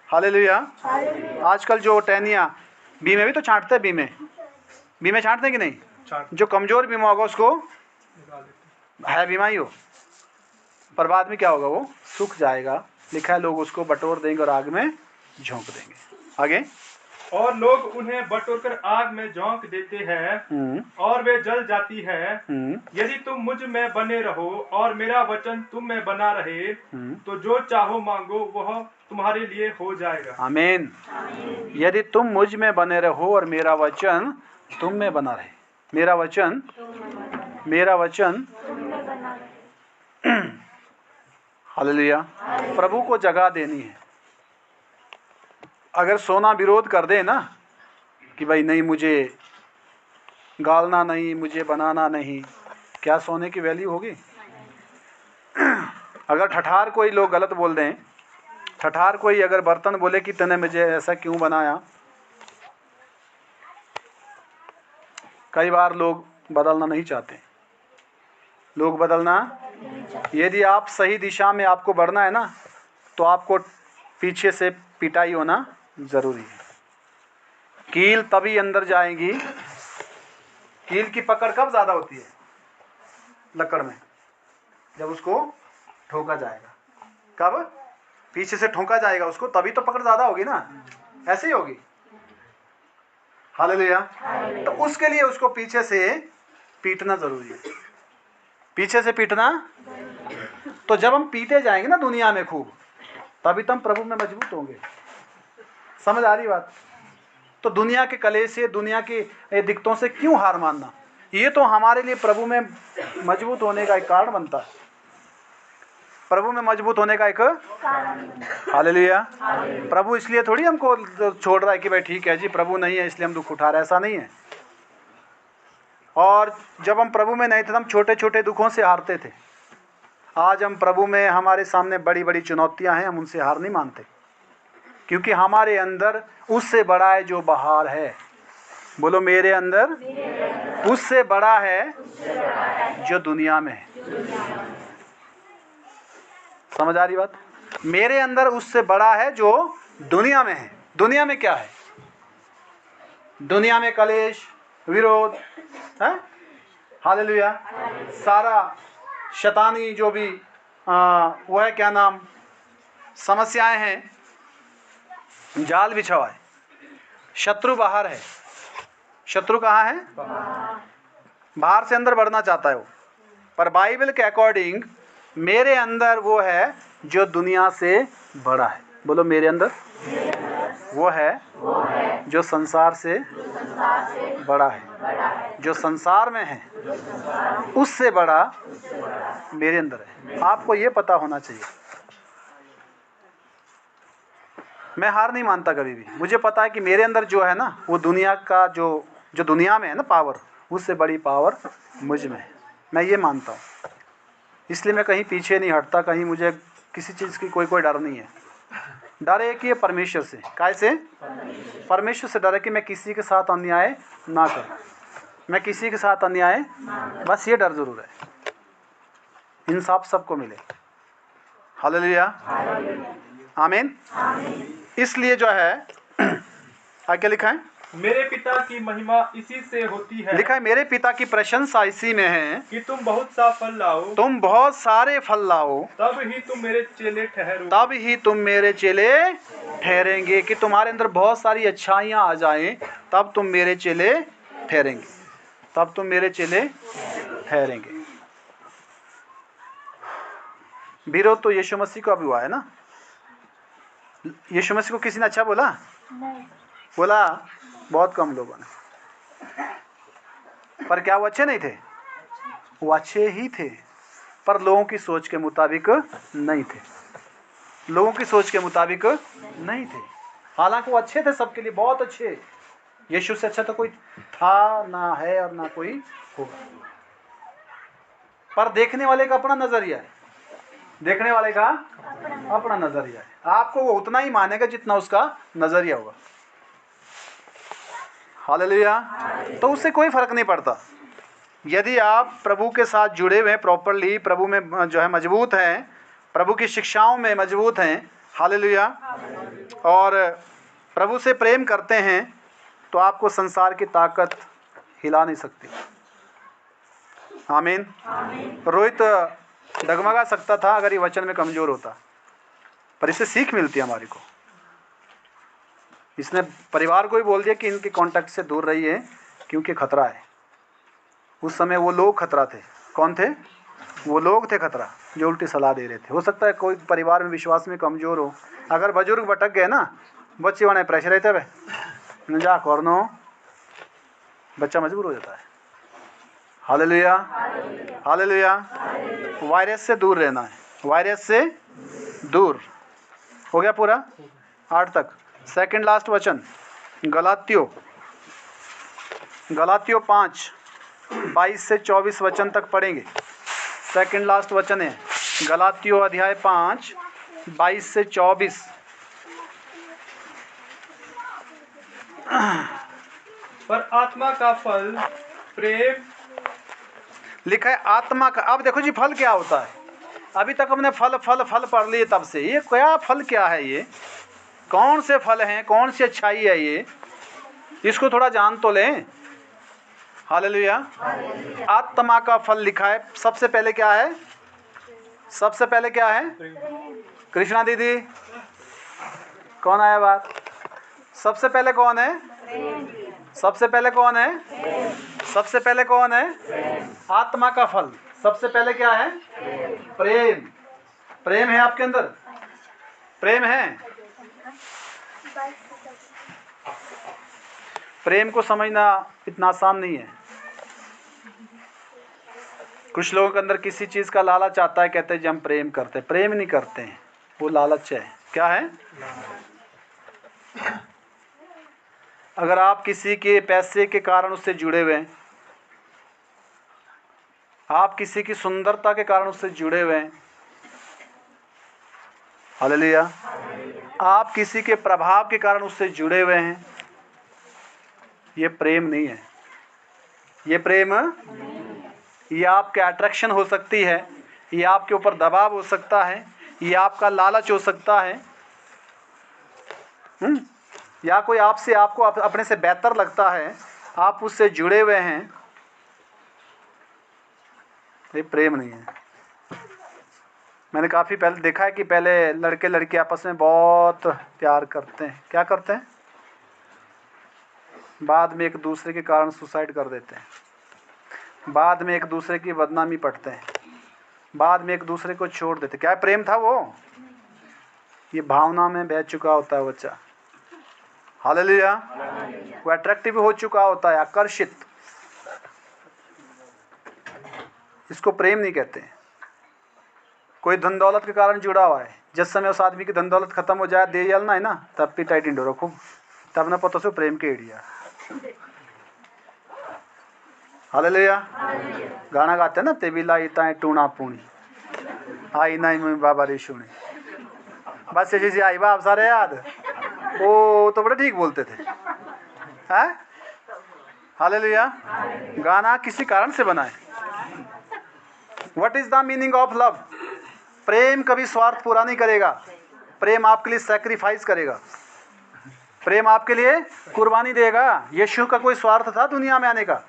हालेलुया। आजकल जो टहनियाँ बीमे भी तो छांटते हैं, बीमे छांटते हैं कि नहीं? जो कमजोर बीमा होगा उसको निकाल लेते। है बीमारी हो, पर बाद में क्या होगा, वो सूख जाएगा। लिखा है लोग उसको बटोर देंगे और आग में झोंक देंगे। आगे, और लोग उन्हें बटोरकर आग में झोंक देते हैं और वे जल जाती है। यदि तुम मुझ में बने रहो और मेरा वचन तुम में बना रहे तो जो चाहो मांगो वह तुम्हारे लिए हो जाएगा। आमीन। यदि तुम मुझ में बने रहो और मेरा वचन तुम में बना रहे, मेरा वचन हालेलुया। प्रभु को जगह देनी है। अगर सोना विरोध कर दे ना कि भाई नहीं, मुझे गालना नहीं, मुझे बनाना नहीं, क्या सोने की वैल्यू होगी? अगर ठठार कोई लोग गलत बोल दें, ठठार कोई अगर बर्तन बोले कि तूने मुझे ऐसा क्यों बनाया, कई बार लोग बदलना नहीं चाहते। लोग बदलना, यदि आप सही दिशा में आपको बढ़ना है ना, तो आपको पीछे से पिटाई होना जरूरी है। कील तभी अंदर जाएगी, कील की पकड़ कब ज्यादा होती है लकड़ में? जब उसको ठोका जाएगा। कब? पीछे से ठोका जाएगा उसको, तभी तो पकड़ ज्यादा होगी ना, ऐसे ही होगी। हालेलुया। तो उसके लिए उसको पीछे से पीटना जरूरी है, पीछे से पीटना। तो जब हम पीटे जाएंगे ना दुनिया में खूब, तभी तो हम प्रभु में मजबूत होंगे। समझ आ रही बात? तो दुनिया के कलेश से, दुनिया की दिक्कतों से क्यों हार मानना? ये तो हमारे लिए प्रभु में मजबूत होने का एक कारण बनता है। प्रभु में मजबूत होने का एक हालेलुया। प्रभु इसलिए थोड़ी हमको छोड़ रहा है कि भाई ठीक है जी प्रभु नहीं है इसलिए हम दुख उठा रहे हैं, ऐसा नहीं है। और जब हम प्रभु में नहीं थे, हम छोटे छोटे दुखों से हारते थे। आज हम प्रभु में, हमारे सामने बड़ी बड़ी चुनौतियां हैं, हम उनसे हार नहीं मानते, क्योंकि हमारे अंदर उससे बड़ा है जो बाहर है। बोलो, मेरे अंदर उससे बड़ा है जो दुनिया में है। समझ आ रही बात? मेरे अंदर उससे बड़ा है जो दुनिया में है। दुनिया में क्या है? दुनिया में कलेश, विरोध है, हालेलुया। सारा शैतानी जो भी वो है, क्या नाम, समस्याएं हैं, जाल बिछा हुआ है। शत्रु बाहर है। शत्रु कहाँ है? बाहर से अंदर बढ़ना चाहता है वो। पर बाइबल के अकॉर्डिंग मेरे अंदर वो है जो दुनिया से बड़ा है। बोलो, मेरे अंदर वो है जो संसार से बड़ा है। जो संसार में है उससे बड़ा मेरे अंदर है। आपको ये पता होना चाहिए। मैं हार नहीं मानता कभी भी। मुझे पता है कि मेरे अंदर जो है ना, वो दुनिया का जो दुनिया में है ना पावर, उससे बड़ी पावर मुझ में है। मैं ये मानता हूँ, इसलिए मैं कहीं पीछे नहीं हटता। कहीं मुझे किसी चीज़ की कोई डर नहीं है। डर है कि ये परमेश्वर से, काय से? परमेश्वर से डर है कि मैं किसी के साथ अन्याय ना करूं, मैं किसी के साथ अन्याय, बस ये डर जरूर है। इंसाफ सबको मिले। हालेलुया, आमीन। इसलिए जो है आगे लिखा है, मेरे पिता की महिमा इसी से होती है, लिखा है मेरे पिता की प्रशंसा इसी में है कि तुम बहुत सा फल लाओ, तुम बहुत सारे फल लाओ, तब ही तुम मेरे चेले ठहरो। तब ही तुम मेरे चेले ठहरेंगे। कि तुम्हारे अंदर बहुत सारी अच्छाइयाँ आ जाएं, तब तुम मेरे चेले ठहरेंगे, तब तुम मेरे चेले ठहरेंगे। विरोध तो यीशु मसीह को भी हुआ है ना। यीशु मसीह को किसी ने अच्छा बोला? नहीं बोला, बहुत कम लोगों ने। पर क्या वो अच्छे नहीं थे? वो अच्छे ही थे, पर लोगों की सोच के मुताबिक नहीं थे। लोगों की सोच के मुताबिक नहीं थे। हालांकि वो अच्छे थे, सबके लिए बहुत अच्छे। यीशु से अच्छा तो कोई था ना है और ना कोई होगा। पर देखने वाले का अपना नजरिया है। देखने वाले का अपना नजरिया है। आपको वो उतना ही मानेगा जितना उसका नजरिया होगा। हालेलुया। तो उससे कोई फर्क नहीं पड़ता। यदि आप प्रभु के साथ जुड़े हुए हैं, प्रॉपरली प्रभु में जो है मजबूत हैं, प्रभु की शिक्षाओं में मजबूत हैं, हालेलुया, और प्रभु से प्रेम करते हैं, तो आपको संसार की ताकत हिला नहीं सकती। आमीन। रोहित डगमगा सकता था अगर ये वचन में कमजोर होता, पर इससे सीख मिलती है हमारी को। इसने परिवार को ही बोल दिया कि इनके कांटेक्ट से दूर रहिए क्योंकि खतरा है। उस समय वो लोग खतरा थे। कौन थे? वो लोग थे खतरा, जो उल्टी सलाह दे रहे थे। हो सकता है कोई परिवार में विश्वास में कमजोर हो, अगर बुजुर्ग भटक गए ना, बच्चे वाने प्रेशर रहते वे जा करनो, बच्चा मजबूर हो जाता है। Hallelujah, hallelujah. वायरस से दूर रहना है, वायरस से दूर। हो गया पूरा 8 तक। सेकंड लास्ट वचन गलातियों 5 22 से 24 वचन तक पढ़ेंगे। सेकंड लास्ट वचन है गलातियों अध्याय 5 22 से 24। पर आत्मा का फल प्रेम, लिखा है आत्मा का। अब देखो जी फल क्या होता है। अभी तक हमने फल फल फल पढ़ लिए, तब से ये क्या फल क्या है, ये कौन से फल हैं, कौन सी अच्छाई है ये, इसको थोड़ा जान तो लें। हालेलुया। आत्मा का फल लिखा है। सबसे पहले क्या है? सबसे पहले क्या है? कृष्णा दीदी कौन आया बात? सबसे पहले कौन है? सबसे पहले कौन है? सबसे पहले कौन है? आत्मा का फल सबसे पहले क्या है? प्रेम। प्रेम है आपके अंदर? प्रेम है? प्रेम को समझना इतना आसान नहीं है। कुछ लोगों के अंदर किसी चीज का लालच आता है, कहते हैं जी हम प्रेम करते हैं। प्रेम नहीं करते हैं, वो लालच है। क्या है? अगर आप किसी के पैसे के कारण उससे जुड़े हुए हैं, आप किसी की सुंदरता के कारण उससे जुड़े हुए हैं, हालेलुया, आप किसी के प्रभाव के कारण उससे जुड़े हुए हैं, ये प्रेम नहीं है। ये प्रेम, ये आपके अट्रैक्शन हो सकती है, ये आपके ऊपर दबाव हो सकता है, ये आपका लालच हो सकता है, या कोई आपसे आपको अपने से बेहतर लगता है, आप उससे जुड़े हुए हैं, ये प्रेम नहीं है। मैंने काफ़ी पहले देखा है कि पहले लड़के लड़की आपस में बहुत प्यार करते हैं। क्या करते हैं? बाद में एक दूसरे के कारण सुसाइड कर देते हैं, बाद में एक दूसरे की बदनामी पढ़ते हैं, बाद में एक दूसरे को छोड़ देते। क्या प्रेम था वो? ये भावना में बह चुका होता है बच्चा। हालेलुया। वो अट्रैक्टिव हो चुका होता है, आकर्षित। इसको प्रेम नहीं कहते। कोई धन दौलत के कारण जुड़ा हुआ है, जिस समय उस आदमी की धन दौलत खत्म हो जाए, दे जलना है ना, तब भी टाइट इंडो रखो, तब ना पता सो प्रेम के एरिया। हालेलुया। गाना गाते हैं ना, तेबिला इता टूणा पूणी आई ना बाबा रे शुणी, बस जैसे आई बाप सारे याद। ओ तो बड़े ठीक बोलते थे, हैं? हालेलुया। गाना किसी कारण से बना है। What is the meaning of love? प्रेम कभी स्वार्थ पूरा नहीं करेगा। प्रेम आपके लिए सैक्रिफाइस करेगा, प्रेम आपके लिए कुर्बानी देगा। यीशु का कोई स्वार्थ था दुनिया में आने का?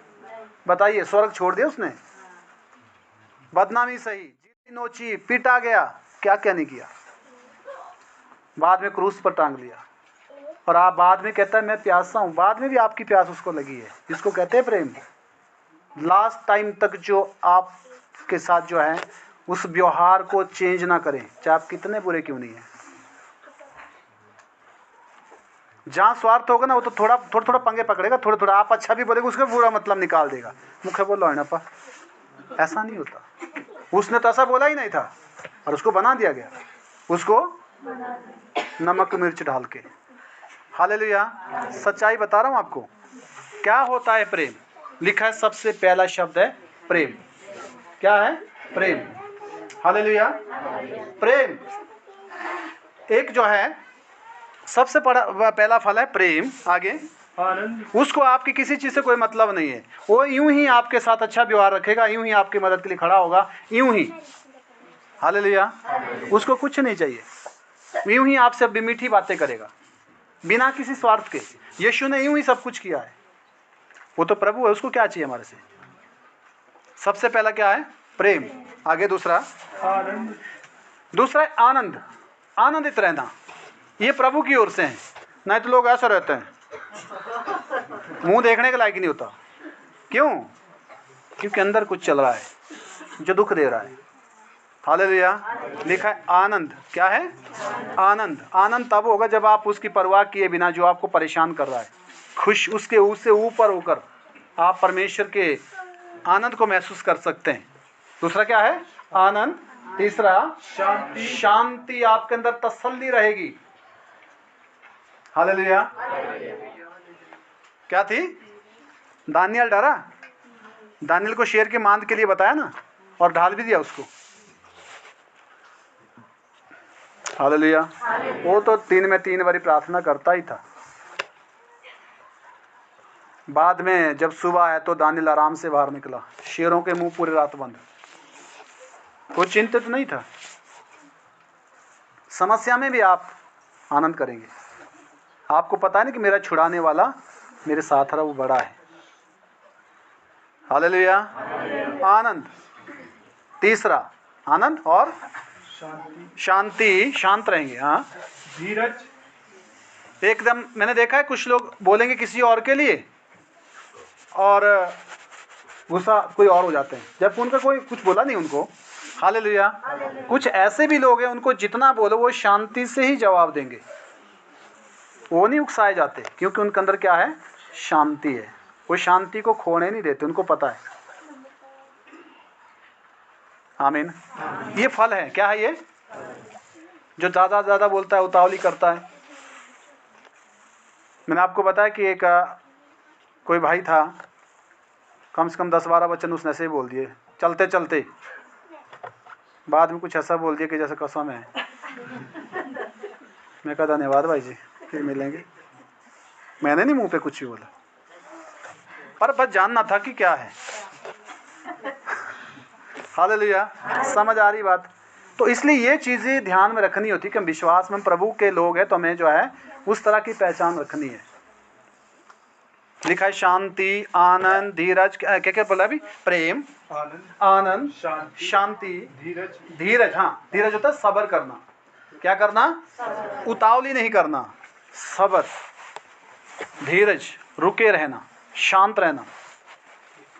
बताइए। स्वर्ग छोड़ दिया उसने, बदनामी सही, जीती नोची, पीटा गया, क्या क्या नहीं किया, बाद में क्रूस पर टांग लिया। और आप बाद में कहता है मैं प्यासा हूं, बाद में भी आपकी प्यास उसको लगी है। इसको कहते हैं प्रेम। लास्ट टाइम तक जो आपके साथ जो है, उस व्यवहार को चेंज ना करें, चाहे आप कितने बुरे क्यों नहीं है। जहां स्वार्थ होगा ना, वो तो थोड़ा थोड़ा पंगे पकड़ेगा, थोड़ा थोड़ा आप अच्छा भी बोलेगा, उसका बुरा मतलब निकाल देगा। मुखे बोलो है ना पा, ऐसा नहीं होता। उसने तो ऐसा बोला ही नहीं था, और उसको बना दिया गया, उसको नमक मिर्च डाल के। हालेलुया। सच्चाई बता रहा हूं आपको। क्या होता है प्रेम? लिखा है सबसे पहला शब्द है प्रेम। क्या है? प्रेम। हालेलुया। प्रेम एक जो है सबसे पहला फल है प्रेम। आगे आनंद, उसको आपकी किसी चीज से कोई मतलब नहीं है, वो यूं ही आपके साथ अच्छा व्यवहार रखेगा, यूं ही आपकी मदद के लिए खड़ा होगा, यूं ही। हालेलुया। उसको कुछ नहीं चाहिए, यूं ही आपसे मीठी बातें करेगा बिना किसी स्वार्थ के। यीशु ने यूं ही सब कुछ किया है, वो तो प्रभु है, उसको क्या चाहिए हमारे से? सबसे पहला क्या है? प्रेम। आगे दूसरा आनंद, है आनंद। आनंदित रहना, ये प्रभु की ओर से है। नहीं तो लोग ऐसा रहते हैं, मुंह देखने के लायक नहीं होता। क्यों? क्योंकि अंदर कुछ चल रहा है जो दुख दे रहा है। हालेलुया। लिखा है आनंद। क्या है? आनंद। आनंद तब होगा जब आप उसकी परवाह किए बिना जो आपको परेशान कर रहा है, खुश उससे ऊपर होकर आप परमेश्वर के आनंद को महसूस कर सकते हैं। दूसरा क्या है? आनंद। तीसरा शांति, शांति। आपके अंदर तसल्ली रहेगी। हालेलुया। क्या थी? दानियल डरा, दानियल को शेर के मांद के लिए बताया ना, और ढाल भी दिया उसको। हालेलुया। वो तो 3 में 3 बारी प्रार्थना करता ही था। बाद में जब सुबह आया तो दानियल आराम से बाहर निकला, शेरों के मुंह पूरी रात बंद। वो चिंतित नहीं था। समस्या में भी आप आनंद करेंगे। आपको पता है ना कि मेरा छुड़ाने वाला मेरे साथ रहा, वो बड़ा है। हालेलुया। आनंद। तीसरा आनंद और शांति, शांति। शांत रहेंगे। हाँ, धीरज, एकदम। मैंने देखा है कुछ लोग बोलेंगे किसी और के लिए और गुस्सा कोई और हो जाते हैं, जबकि उनका कोई कुछ बोला नहीं उनको। हालेलुया। कुछ ऐसे भी लोग हैं, उनको जितना बोलो वो शांति से ही जवाब देंगे, वो नहीं उकसाए जाते, क्योंकि उनके अंदर क्या है? शांति है। वो शांति को खोने नहीं देते, उनको पता है। आमीन। ये फल है। क्या है ये? जो ज़्यादा ज़्यादा बोलता है, उतावली करता है। मैंने आपको बताया कि एक कोई भाई था, कम से कम 10-12 वचन उसने ऐसे ही बोल दिए चलते चलते। बाद में कुछ ऐसा बोल दिया कि जैसे कसम है। मैं कहा धन्यवाद भाई जी, फिर मिलेंगे। मैंने नहीं मुंह पे कुछ भी बोला, पर बस जानना था कि क्या है। हालेलुया। समझ आ रही बात? तो इसलिए ये चीज़ें ध्यान में रखनी होती कि हम विश्वास में प्रभु के लोग हैं, तो हमें जो है उस तरह की पहचान रखनी है। लिखा है शांति, आनंद, धीरज। क्या क्या बोला अभी? प्रेम, आनंद, आनंद, शांति, शांति, धीरज, धीरज। हाँ, धीरज होता है सब्र करना। क्या करना? उतावली नहीं करना, सब्र, धीरज, रुके रहना, शांत रहना।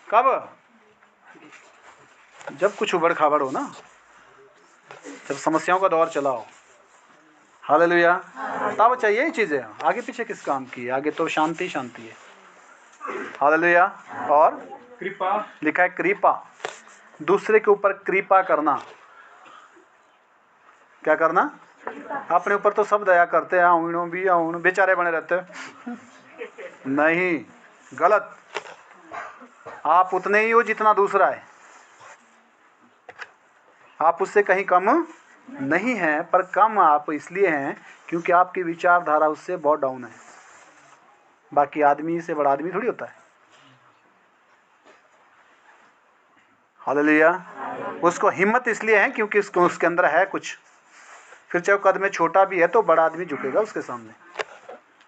कब? जब कुछ उबड़ खाबड़ हो ना, जब समस्याओं का दौर चला हो। हालेलुया। तब चाहिए ये चीज़ें। आगे पीछे किस काम की है? आगे तो शांति शांति है। हालेलुया। और कृपा, लिखा है कृपा। दूसरे के ऊपर कृपा करना। क्या करना? अपने ऊपर तो सब दया करते हैं, आउनो भी आउनो, बेचारे बने रहते हैं। नहीं, गलत। आप उतने ही हो जितना दूसरा है। आप उससे कहीं कम नहीं हैं, पर कम आप इसलिए हैं क्योंकि आपकी विचारधारा उससे बहुत डाउन है। बाकी आदमी से बड़ा आदमी थोड़ी होता है। हालेलुया। उसको हिम्मत इसलिए है क्योंकि उसके अंदर है कुछ। फिर चाहे कद में छोटा भी है तो बड़ा आदमी झुकेगा उसके सामने।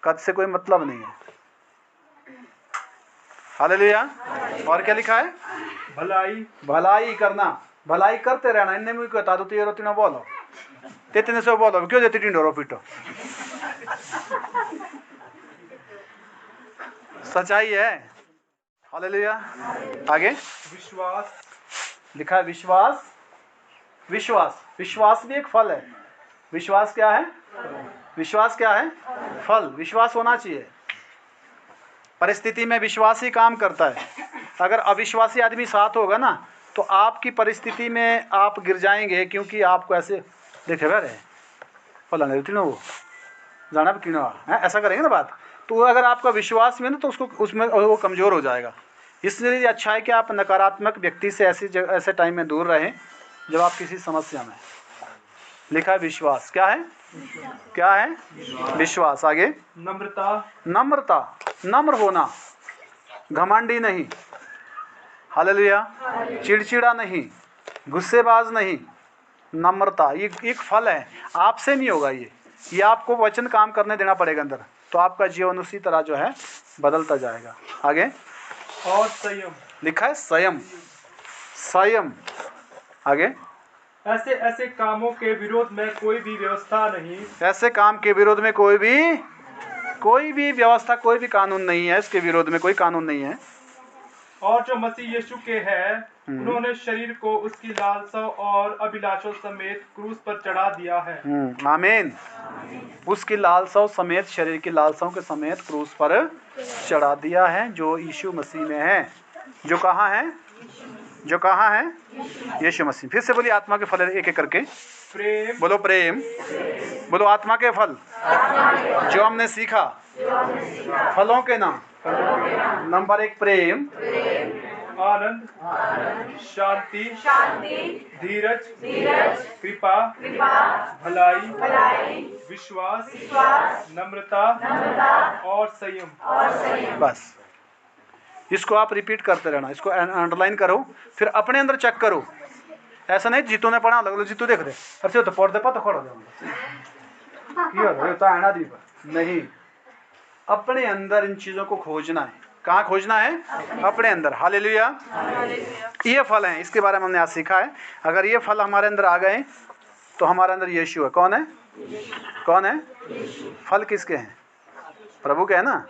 कद से कोई मतलब नहीं है। हालेलुया। और क्या लिखा है? भलाई, भलाई करना, भलाई करते रहना। इनने मुझे बता दो, तेरो तीनों बोलो, तेतने से बोलो, क्यों देती टिंडोरो पीटो। सच्चाई है। हालेलुया। आगे विश्वास, लिखा है विश्वास। विश्वास, विश्वास भी एक फल है। विश्वास क्या है? विश्वास क्या है? फल। विश्वास होना चाहिए। परिस्थिति में विश्वास ही काम करता है। अगर अविश्वासी आदमी साथ होगा ना, तो आपकी परिस्थिति में आप गिर जाएंगे, क्योंकि आपको ऐसे देखे रहे फलाने रहती ना वो जाना भी क्यों है, ऐसा करेंगे ना बात। तो अगर आपका विश्वास में ना, तो उसको उसमें वो कमज़ोर हो जाएगा। इसलिए अच्छा है कि आप नकारात्मक व्यक्ति से ऐसे टाइम में दूर रहें जब आप किसी समस्या में। लिखा है विश्वास। क्या है? क्या है? विश्वास। आगे नम्रता, नम्रता, नम्र होना, घमंडी नहीं। हालेलुया। चिड़चिड़ा नहीं, गुस्सेबाज नहीं, नम्रता। ये एक फल है, आपसे नहीं होगा। ये आपको वचन काम करने देना पड़ेगा अंदर, तो आपका जीवन उसी तरह जो है बदलता जाएगा। आगे और संयम, लिखा है संयम। संयम। आगे, ऐसे ऐसे कामों के विरोध में कोई भी व्यवस्था नहीं, ऐसे काम के विरोध में कोई भी व्यवस्था, कोई भी कानून नहीं है, इसके विरोध में कोई कानून नहीं है। और जो मसीह यीशु के हैं, उन्होंने शरीर को उसकी लालसाओं और अभिलाषों समेत क्रूस पर चढ़ा दिया है। आमीन। उसकी लालसाओं समेत, शरीर की लालसाओं के समेत क्रूस पर चढ़ा दिया है, जो यीशु मसीह में है। जो कहाँ है? जो कहाँ है? यीशु मसीह। फिर से बोलिए आत्मा के फल एक एक करके। प्रेम, बोलो प्रेम। बोलो आत्मा के फल जो हमने सीखा। फलों के नाम। नंबर 1 प्रेम, आनंद, शांति, धीरज, कृपा, भलाई, विश्वास, नम्रता और संयम। बस इसको आप रिपीट करते रहना, इसको अंडरलाइन करो, फिर अपने अंदर चेक करो। ऐसा नहीं जीतू ने पढ़ा लग लो, जीतू देख दे अरे तो पढ़ दे पा तो खड़ा दे नहीं, अपने अंदर इन चीजों को खोजना है। कहाँ खोजना है? अपने अंदर। हालेलुया। ये फल हैं, इसके बारे में हमने आज सीखा है। अगर ये फल हमारे अंदर आ गए तो हमारे अंदर यीशु है। कौन है? कौन है? फल किसके हैं? प्रभु के है ना।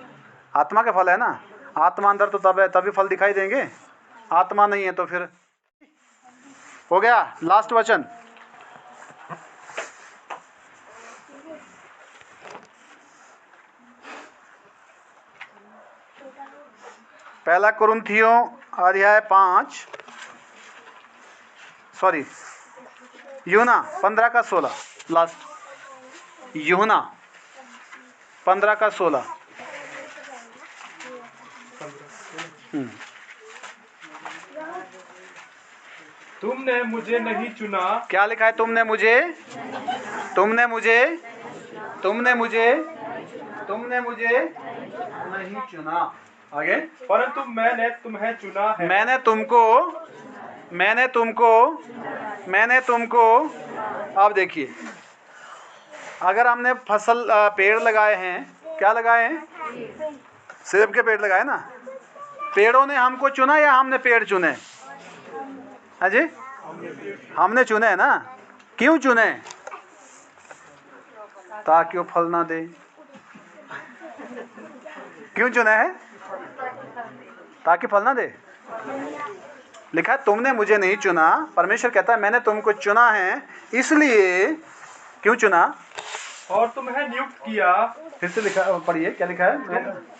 आत्मा के फल है ना। आत्मा अंदर तो तब है, तभी फल दिखाई देंगे। आत्मा नहीं है तो फिर हो गया। लास्ट वचन, पहला कुरिन्थियों अध्याय 5, सॉरी यूहन्ना 15 का 16, लास्ट यूहन्ना 15 का 16। तुमने मुझे नहीं चुना। क्या लिखा है? तुमने मुझे नहीं चुना। आगे, परंतु मैंने तुम्हें चुना है। मैंने तुमको अब देखिए, अगर हमने फसल पेड़ लगाए हैं, क्या लगाए हैं? सेब के पेड़ लगाए ना। पेड़ों ने हमको चुना या हमने पेड़ चुने? हाँ जी, हमने चुने है ना। क्यों चुने? ताकि वो फल ना दे। क्यों चुने हैं? ताकि फल ना दे। लिखा है तुमने मुझे नहीं चुना। परमेश्वर कहता है मैंने तुमको चुना है, इसलिए क्यों चुना? और तुम्हें नियुक्त किया। फिर से लिखा, पढ़िए क्या लिखा है?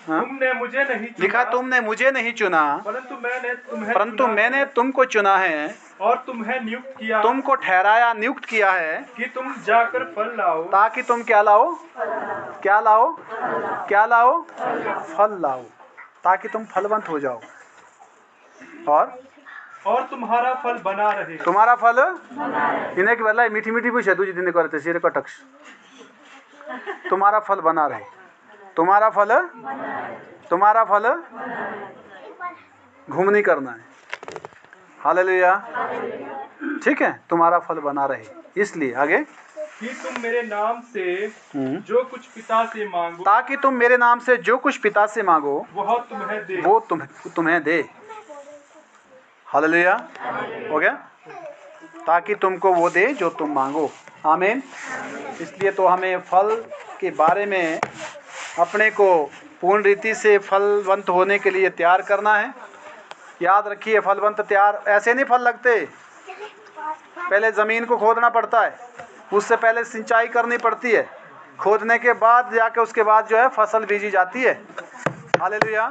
तुमने मुझे नहीं चुना। लिखा तुमने मुझे नहीं चुना, परंतु मैंने तुमको चुना है और तुम्हें नियुक्त किया, तुमको ठहराया, नियुक्त किया है कि तुम जाकर फल लाओ, ताकि तुम क्या लाओ? क्या लाओ? क्या लाओ? फल लाओ, ताकि तुम फलवंत हो जाओ और तुम्हारा फल बना रहे। तुम्हारा फल इन्हें की बेला मीठी मीठी पूछे तुझे दिन करते सिर का टक्स। तुम्हारा फल बना रहे। तुम्हारा फल घूम नहीं करना है। हालेलुया। ठीक है, तुम्हारा फल बना रहे। इसलिए आगे, कि तुम मेरे नाम से जो कुछ पिता से मांगो, ताकि तुम मेरे नाम से जो कुछ पिता से मांगो वह तुम्हें दे। वो तुम्हें दे। हालेलुया। हो गया। ताकि तुमको वो दे जो तुम मांगो। आमीन। इसलिए तो हमें फल के बारे में अपने को पूर्ण रीति से फलवंत होने के लिए तैयार करना है। याद रखिए, फलवंत तैयार ऐसे नहीं फल लगते। पहले ज़मीन को खोदना पड़ता है, उससे पहले सिंचाई करनी पड़ती है, खोदने के बाद जाके उसके बाद जो है फसल बीजी जाती है। हालेलुया।